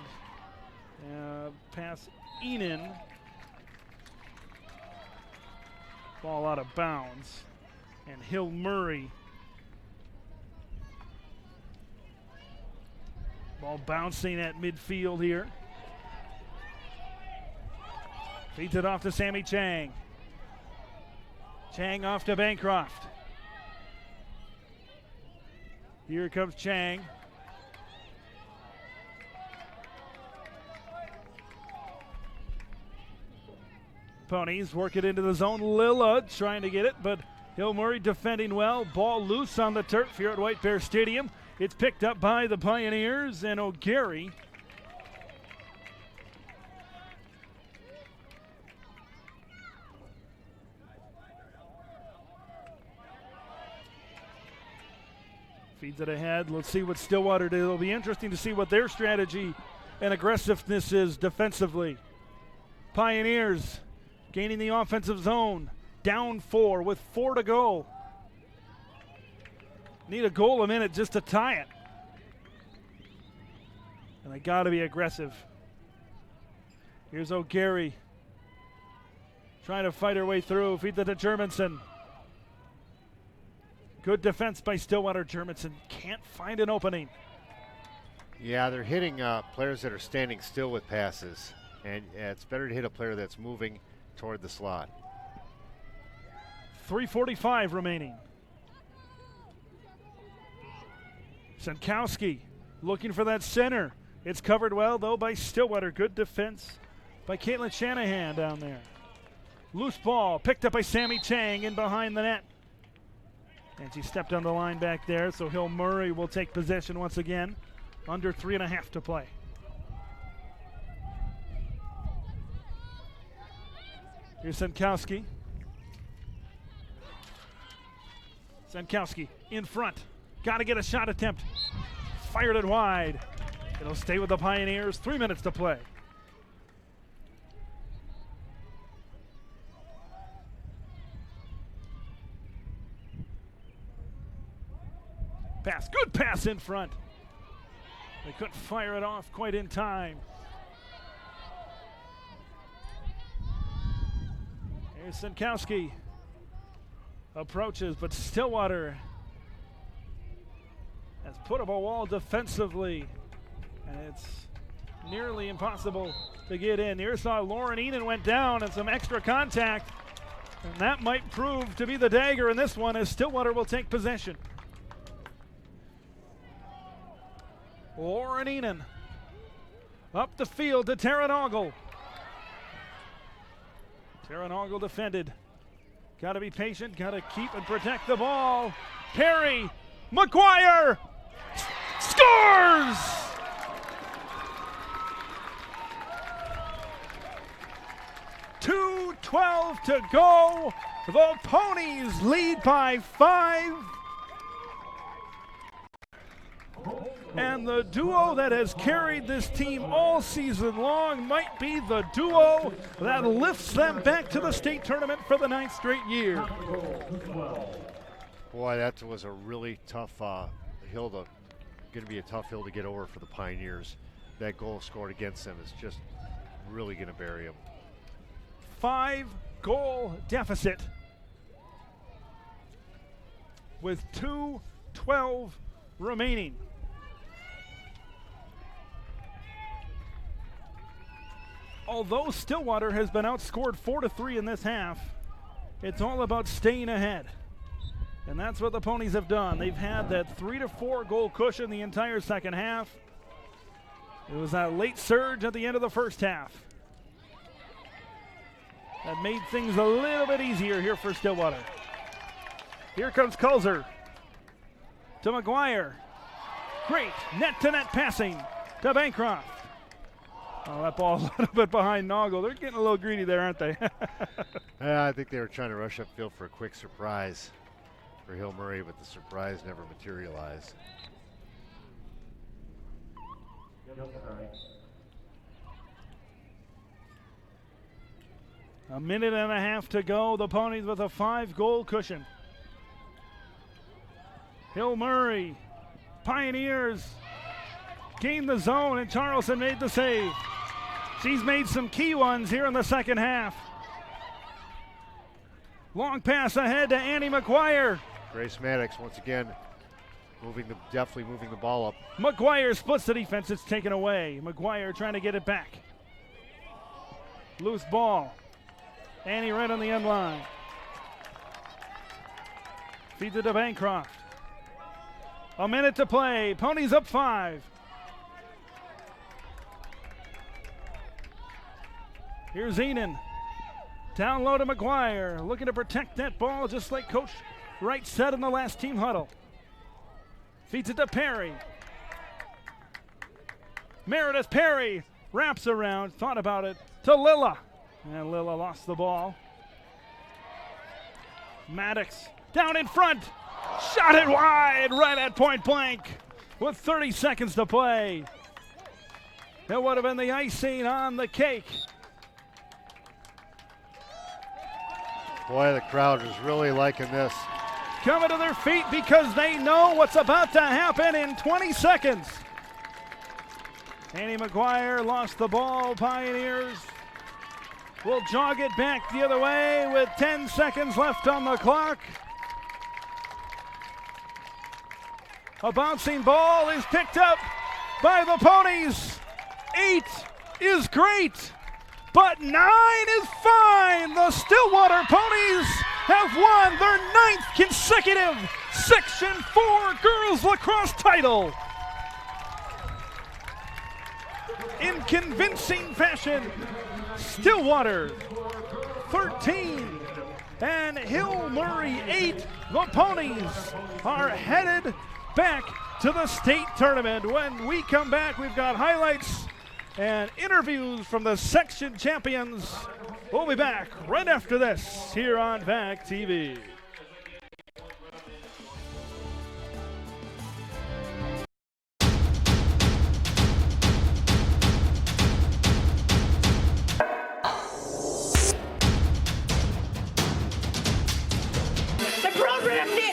pass Enan. Ball out of bounds. And Hill Murray. Ball bouncing at midfield here. Feeds it off to Sammy Chang. Chang off to Bancroft. Here comes Chang. Ponies work it into the zone. Lilla trying to get it, but Hill Murray defending well. Ball loose on the turf here at White Bear Stadium. It's picked up by the Pioneers, and O'Gary feeds it ahead. Let's see what Stillwater did. It'll be interesting to see what their strategy and aggressiveness is defensively. Pioneers gaining the offensive zone. Down 4 with 4 to go. Need a goal a minute just to tie it. And they got to be aggressive. Here's O'Gary trying to fight her way through. Feed it to Germanson. Good defense by Stillwater. Germanson can't find an opening. Yeah, they're hitting players that are standing still with passes. And it's better to hit a player that's moving toward the slot. 3:45 remaining. Senkowski looking for that center. It's covered well, though, by Stillwater. Good defense by Caitlin Shanahan down there. Loose ball picked up by Sammy Chang in behind the net. And she stepped on the line back there, so Hill Murray will take possession once again. Under 3.5 to play. Here's Senkowski. Senkowski in front. Got to get a shot attempt. Fired it wide. It'll stay with the Pioneers. 3 minutes to play. Pass. Good pass in front. They couldn't fire it off quite in time. Here's Senkowski. Approaches, but Stillwater has put up a wall defensively, and it's nearly impossible to get in. Here's how Lauren Enan went down and some extra contact, and that might prove to be the dagger in this one as Stillwater will take possession. Lauren Enan up the field to Tara Noggle. Tara Noggle defended. Got to be patient, got to keep and protect the ball. Perry, McGuire, scores! .2:12 to go. The Ponies lead by 5. And the duo that has carried this team all season long might be the duo that lifts them back to the state tournament for the 9th straight year. Boy, that was a really tough hill going to be a tough hill to get over for the Pioneers. That goal scored against them is just really going to bury them. 5-goal deficit with 2:12 remaining. Although Stillwater has been outscored 4-3 in this half, it's all about staying ahead. And that's what the Ponies have done. They've had that 3-4 goal cushion the entire second half. It was that late surge at the end of the first half that made things a little bit easier here for Stillwater. Here comes Kulzer to McGuire. Great net-to-net passing to Bancroft. Oh, that ball a little bit behind Noggle. They're getting a little greedy there, aren't they? I think they were trying to rush upfield for a quick surprise for Hill Murray, but the surprise never materialized. A minute and a half to go. The Ponies with a 5-goal cushion. Hill Murray, Pioneers, gained the zone, and Charleston made the save. She's made some key ones here in the second half. Long pass ahead to Annie McGuire. Grace Maddox once again definitely moving the ball up. McGuire splits the defense. It's taken away. McGuire trying to get it back. Loose ball. Annie right on the end line. Feeds it to Bancroft. A minute to play. Ponies up 5. Here's Enan. Down low to McGuire. Looking to protect that ball just like Coach Wright said in the last team huddle. Feeds it to Perry. Meredith Perry wraps around. Thought about it to Lilla. And Lilla lost the ball. Maddox down in front. Shot it wide, right at point blank with 30 seconds to play. That would have been the icing on the cake. Boy, the crowd is really liking this. Coming to their feet because they know what's about to happen in 20 seconds. Annie McGuire lost the ball. Pioneers will jog it back the other way with 10 seconds left on the clock. A bouncing ball is picked up by the Ponies. 8 is great, but 9 is fine. The Stillwater Ponies have won their 9th consecutive Section 4 Girls Lacrosse title. In convincing fashion, Stillwater 13 and Hill Murray 8. The Ponies are headed back to the state tournament. When we come back, we've got highlights and interviews from the section champions. We'll be back right after this here on VAC TV. The program did.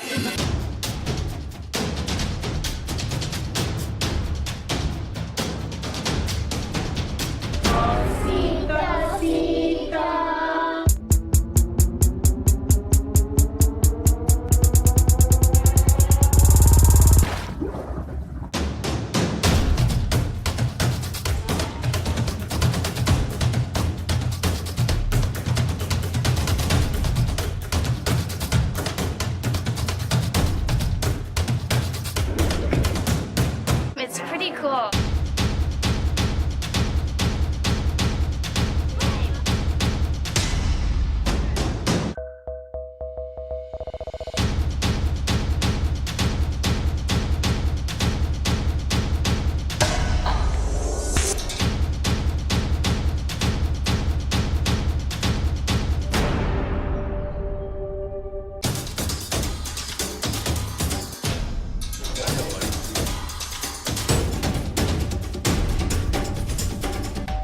It's pretty cool.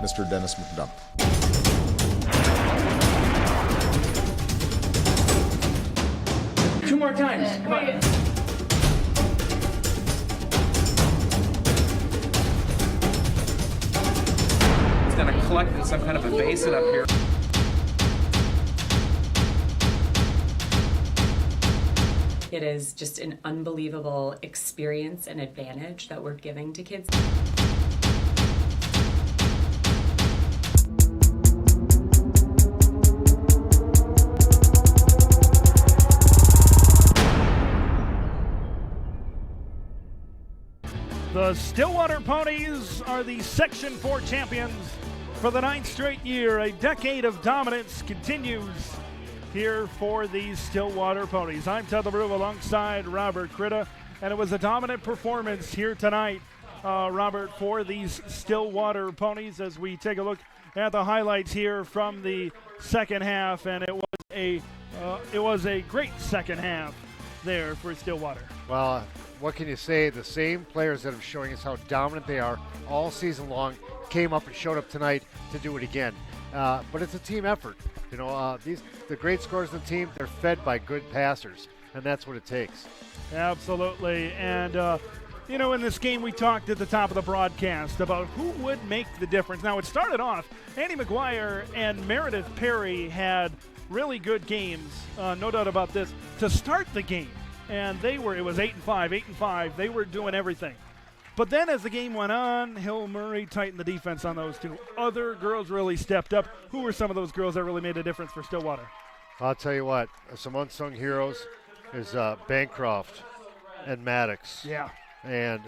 Mr. Dennis McDonough. Two more times. Come on. It's gonna collect in some kind of a basin up here. It is just an unbelievable experience and advantage that we're giving to kids. The Stillwater Ponies are the Section 4 champions for the 9th straight year. A decade of dominance continues here for these Stillwater Ponies. I'm Ted LaRue alongside Robert Critta, and it was a dominant performance here tonight, Robert, for these Stillwater Ponies as we take a look at the highlights here from the second half, and it was a great second half there for Stillwater. Well, what can you say? The same players that have showing us how dominant they are all season long came up and showed up tonight to do it again. but it's a team effort. The great scorers in the team, they're fed by good passers, and that's what it takes. Absolutely. And, in this game we talked at the top of the broadcast about who would make the difference. Now, it started off, Annie McGuire and Meredith Perry had really good games, no doubt about this, to start the game. And it was 8-5. They were doing everything. But then as the game went on, Hill Murray tightened the defense on those two. Other girls really stepped up. Who were some of those girls that really made a difference for Stillwater? I'll tell you what, some unsung heroes is Bancroft and Maddox. Yeah. And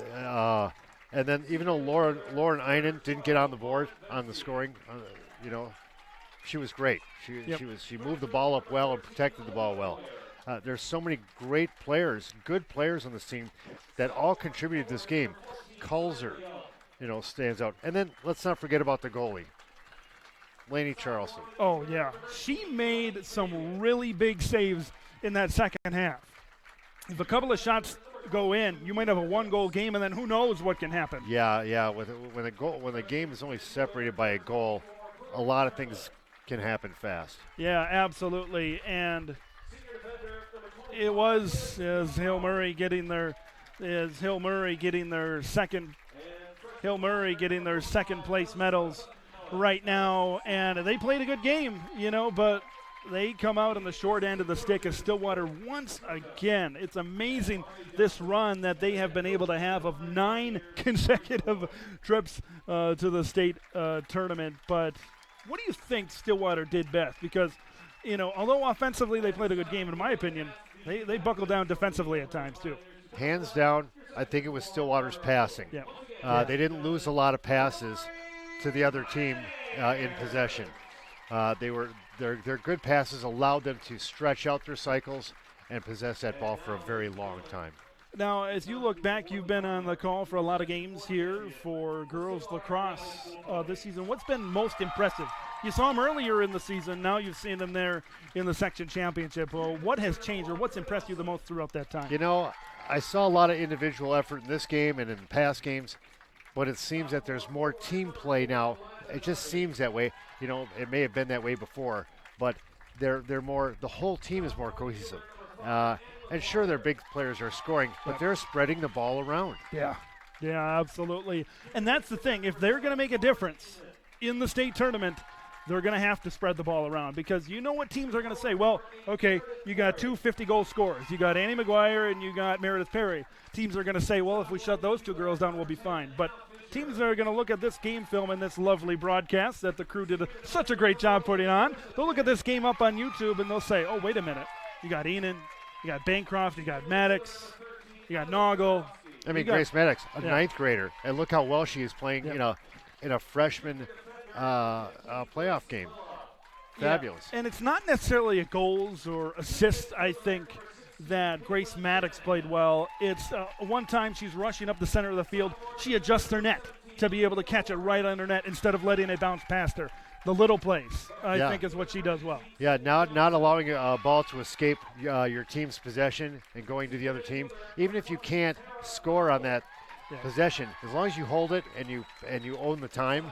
then even though Lauren Einen didn't get on the board on the scoring, she was great. She moved the ball up well and protected the ball well. There's so many great players, good players on this team that all contributed to this game. Kulzer, stands out. And then let's not forget about the goalie, Lainey Charleston. Oh, yeah. She made some really big saves in that second half. If a couple of shots go in, you might have a one-goal game, and then who knows what can happen. Yeah. When the game is only separated by a goal, a lot of things can happen fast. Yeah, absolutely. And it was Hill Murray getting their second place medals right now, and they played a good game, but they come out on the short end of the stick as Stillwater once again. It's amazing this run that they have been able to have of 9 consecutive trips to the state tournament. But what do you think Stillwater did best? Because, although offensively they played a good game, in my opinion, they buckled down defensively at times too. Hands down, I think it was Stillwater's passing. Yeah. They didn't lose a lot of passes to the other team in possession. Their good passes allowed them to stretch out their cycles and possess that ball for a very long time. Now, as you look back, you've been on the call for a lot of games here for girls lacrosse this season. What's been most impressive? You saw them earlier in the season. Now you've seen them there in the section championship. Well, what has changed, or what's impressed you the most throughout that time? I saw a lot of individual effort in this game and in past games, but it seems that there's more team play now. It just seems that way. It may have been that way before, but they're more. The whole team is more cohesive. And sure, their big players are scoring, but they're spreading the ball around. Yeah, absolutely. And that's the thing. If they're going to make a difference in the state tournament, they're going to have to spread the ball around, because you know what teams are going to say. Well, okay, you got 2 50-goal scorers. You got Annie McGuire and you got Meredith Perry. Teams are going to say, well, if we shut those 2 girls down, we'll be fine. But teams are going to look at this game film and this lovely broadcast that the crew did such a great job putting on. They'll look at this game up on YouTube and they'll say, oh, wait a minute. You got Enan, you got Bancroft, you got Maddox, you got Noggle. Grace Maddox, a 9th grader, and look how well she is playing in a freshman playoff game. Fabulous. Yeah. And it's not necessarily a goals or assists, I think, that Grace Maddox played well. It's one time she's rushing up the center of the field. She adjusts her net to be able to catch it right on her net instead of letting it bounce past her. The little plays, I think, is what she does well. Yeah, not allowing a ball to escape your team's possession and going to the other team. Even if you can't score on that possession, as long as you hold it and you own the time,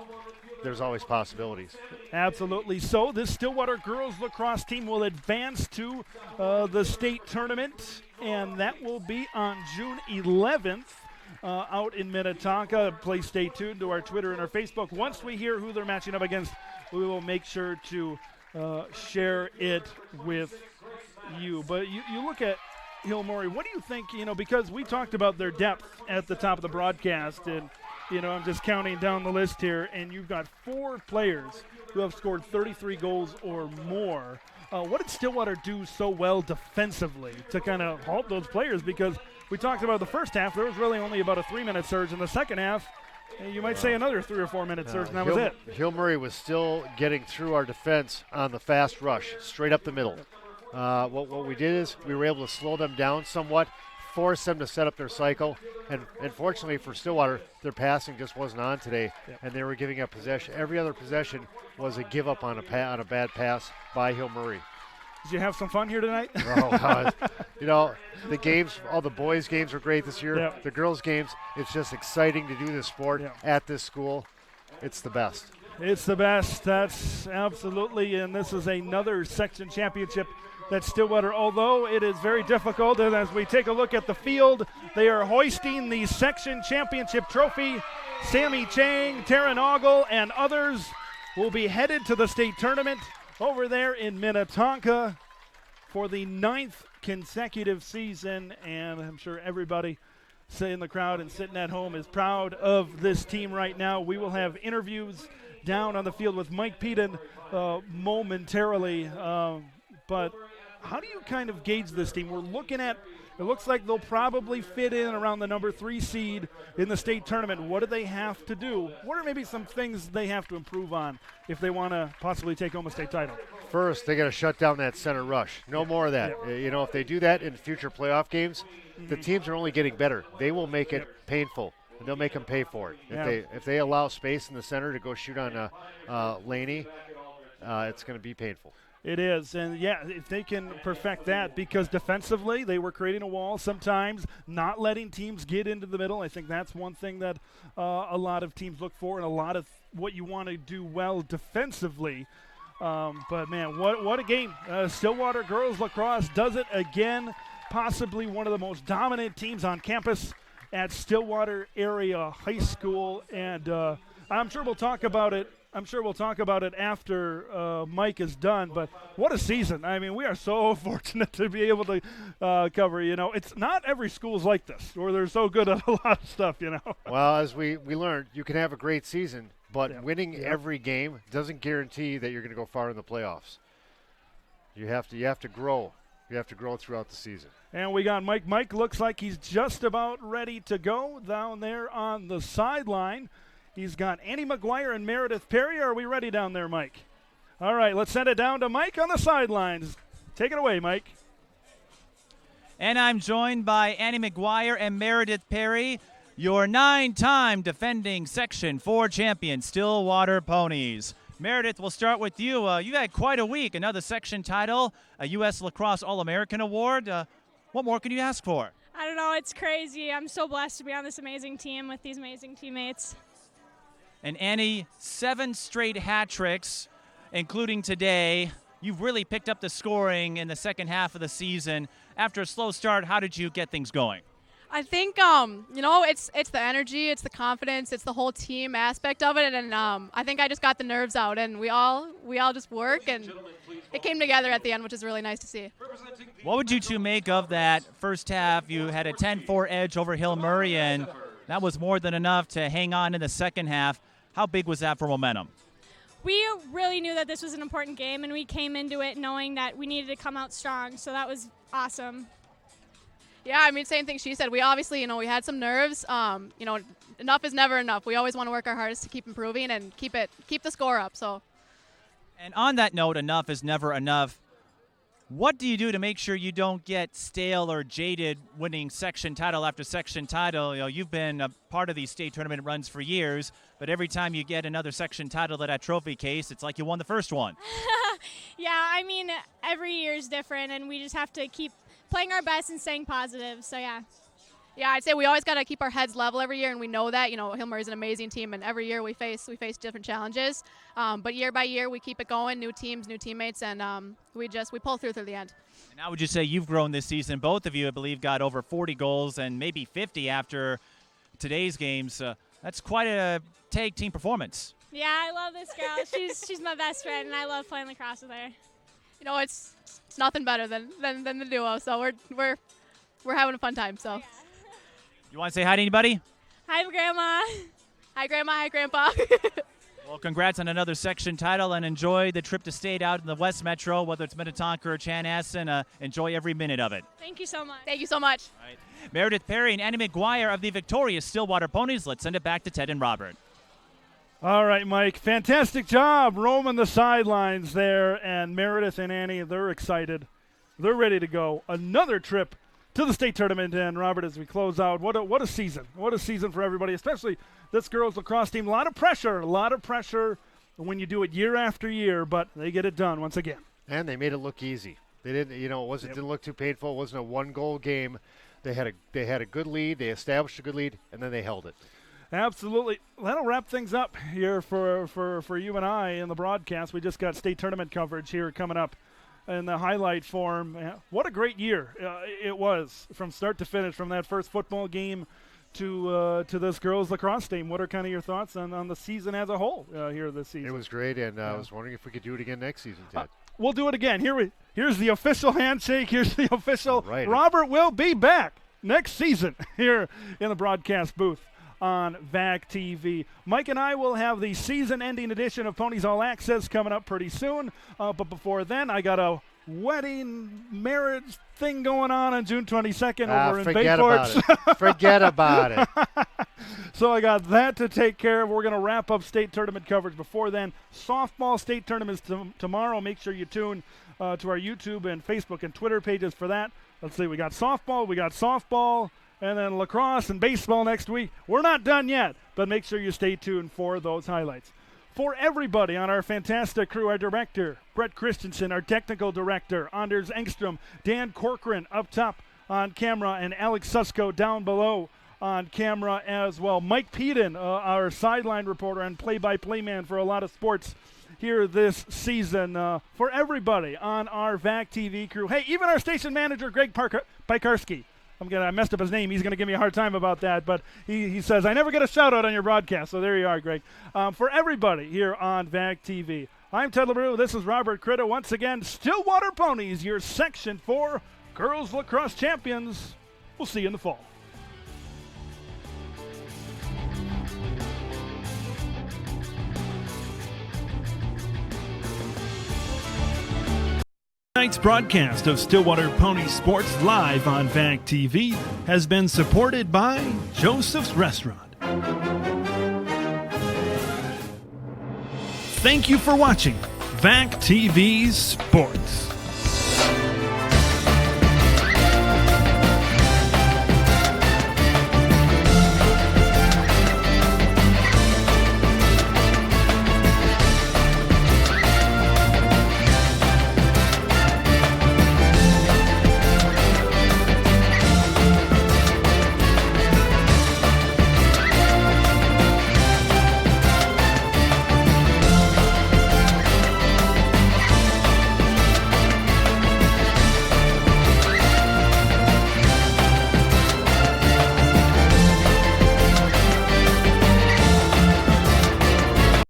there's always possibilities. Absolutely. So this Stillwater girls lacrosse team will advance to the state tournament, and that will be on June 11th. Out in Minnetonka. Please stay tuned to our Twitter and our Facebook. Once we hear who they're matching up against, we will make sure to share it with you. But you look at Hill Murray. What do you think, because we talked about their depth at the top of the broadcast, and, I'm just counting down the list here, and you've got 4 players who have scored 33 goals or more. What did Stillwater do so well defensively to kind of halt those players? Because we talked about the first half, there was really only about a 3-minute surge. In the second half, you might say another 3 or 4 minute surge, and that was it. Hill Murray was still getting through our defense on the fast rush, straight up the middle. What we did is we were able to slow them down somewhat, force them to set up their cycle, and fortunately for Stillwater, their passing just wasn't on today, and they were giving up possession. Every other possession was a give up on a bad pass by Hill Murray. Did you have some fun here tonight? The games, all the boys' games were great this year. The girls' games, it's just exciting to do this sport at this school. It's the best. It's the best. That's absolutely, and this is another section championship that Stillwater, although it is very difficult, and as we take a look at the field, they are hoisting the section championship trophy. Sammy Chang, Taryn Ogle, and others will be headed to the state tournament over there in Minnetonka for the 9th consecutive season, and I'm sure everybody in the crowd and sitting at home is proud of this team right now. We will have interviews down on the field with Mike Peden momentarily, but how do you kind of gauge this team? We're looking at, it looks like they'll probably fit in around the number 3 seed in the state tournament. What do they have to do? What are maybe some things they have to improve on if they want to possibly take home a state title? First, they got to shut down that center rush. No more of that. You know, if they do that in future playoff games, the teams are only getting better. They will make it painful, and they'll make them pay for it. If they allow space in the center to go shoot on Laney, it's going to be painful. It is, and if they can perfect that, because defensively they were creating a wall sometimes, not letting teams get into the middle. I think that's one thing that a lot of teams look for, and a lot of what you want to do well defensively. But man, what a game! Stillwater Girls Lacrosse does it again. Possibly one of the most dominant teams on campus at Stillwater Area High School, and I'm sure we'll talk about it. After Mike is done, but what a season. I mean, we are so fortunate to be able to cover, it's not every school's like this, or they're so good at a lot of stuff, Well, as we learned, you can have a great season, but winning every game doesn't guarantee that you're going to go far in the playoffs. You have to grow. You have to grow throughout the season. And we got Mike. Mike looks like he's just about ready to go down there on the sideline. He's got Annie McGuire and Meredith Perry. Are we ready down there, Mike? All right, let's send it down to Mike on the sidelines. Take it away, Mike. And I'm joined by Annie McGuire and Meredith Perry, your 9-time defending Section 4 champion, Stillwater Ponies. Meredith, we'll start with you. You had quite a week, another section title, a U.S. Lacrosse All-American Award. What more can you ask for? I don't know. It's crazy. I'm so blessed to be on this amazing team with these amazing teammates. And Annie, 7 straight hat tricks, including today. You've really picked up the scoring in the second half of the season. After a slow start, how did you get things going? I think, it's the energy, it's the confidence, it's the whole team aspect of it, and I think I just got the nerves out, and we all just work, and it came together at the end, which is really nice to see. What would you two make of that first half? You had a 10-4 edge over Hill Murray, and that was more than enough to hang on in the second half. How big was that for momentum? We really knew that this was an important game, and we came into it knowing that we needed to come out strong, so that was awesome. Yeah, I mean, same thing she said. We obviously, we had some nerves. Enough is never enough. We always want to work our hardest to keep improving and keep the score up. So. And on that note, enough is never enough. What do you do to make sure you don't get stale or jaded winning section title after section title? You've been a part of these state tournament runs for years, but every time you get another section title to that trophy case, it's like you won the first one. Yeah, I mean, every year is different, and we just have to keep playing our best and staying positive, so yeah. Yeah, I'd say we always got to keep our heads level every year, and we know that. Hill Murray's an amazing team, and every year we face different challenges. But year by year, we keep it going, new teams, new teammates, and we pull through the end. And how would you say you've grown this season? Both of you, I believe, got over 40 goals and maybe 50 after today's games. That's quite a tag team performance. Yeah, I love this girl. She's my best friend, and I love playing lacrosse with her. It's nothing better than the duo. So we're having a fun time. So. Yeah. You want to say hi to anybody? Hi, Grandma. Hi, Grandma. Hi, Grandpa. Well, congrats on another section title, and enjoy the trip to state out in the West Metro, whether it's Minnetonka or Chanhassen. Enjoy every minute of it. Thank you so much. Thank you so much. All right. Meredith Perry and Annie McGuire of the victorious Stillwater Ponies. Let's send it back to Ted and Robert. All right, Mike. Fantastic job roaming the sidelines there. And Meredith and Annie, they're excited. They're ready to go. Another trip to the state tournament. And Robert, as we close out, what a season. What a season for everybody, especially this girls lacrosse team. A lot of pressure when you do it year after year, but they get it done once again. And they made it look easy. They didn't, didn't look too painful. It wasn't a one-goal game. They had a good lead. They established a good lead, and then they held it. Absolutely. That'll wrap things up here for you and I in the broadcast. We just got state tournament coverage here coming up in the highlight form. What a great year it was from start to finish, from that first football game to this girls lacrosse team. What are kind of your thoughts on the season as a whole here this season? It was great, and I was wondering if we could do it again next season, Ted. We'll do it again. Here's the official handshake. Here's the official. Right. Robert will be back next season here in the broadcast booth on VAC TV. Mike and I will have the season-ending edition of Ponies All Access coming up pretty soon. But before then, I got a wedding marriage thing going on June 22nd over in Bayport. Forget about it. So I got that to take care of. We're going to wrap up state tournament coverage before then. Softball state tournament is tomorrow. Make sure you tune to our YouTube and Facebook and Twitter pages for that. Let's see, we got softball, and then lacrosse and baseball next week. We're not done yet, but make sure you stay tuned for those highlights. For everybody on our fantastic crew, our director, Brett Christensen, our technical director, Anders Engstrom, Dan Corcoran up top on camera, and Alex Susko down below on camera as well. Mike Peden, our sideline reporter and play-by-play man for a lot of sports here this season. For everybody on our VAC TV crew. Hey, even our station manager, Greg Pikarski. I messed up his name. He's going to give me a hard time about that, but he says, I never get a shout-out on your broadcast, so there you are, Greg. For everybody here on VAC TV, I'm Ted LaBrue. This is Robert Critta. Once again, Stillwater Ponies, your Section 4 Girls Lacrosse Champions. We'll see you in the fall. Tonight's broadcast of Stillwater Pony Sports live on VAC TV has been supported by Joseph's Restaurant. Thank you for watching VAC TV Sports.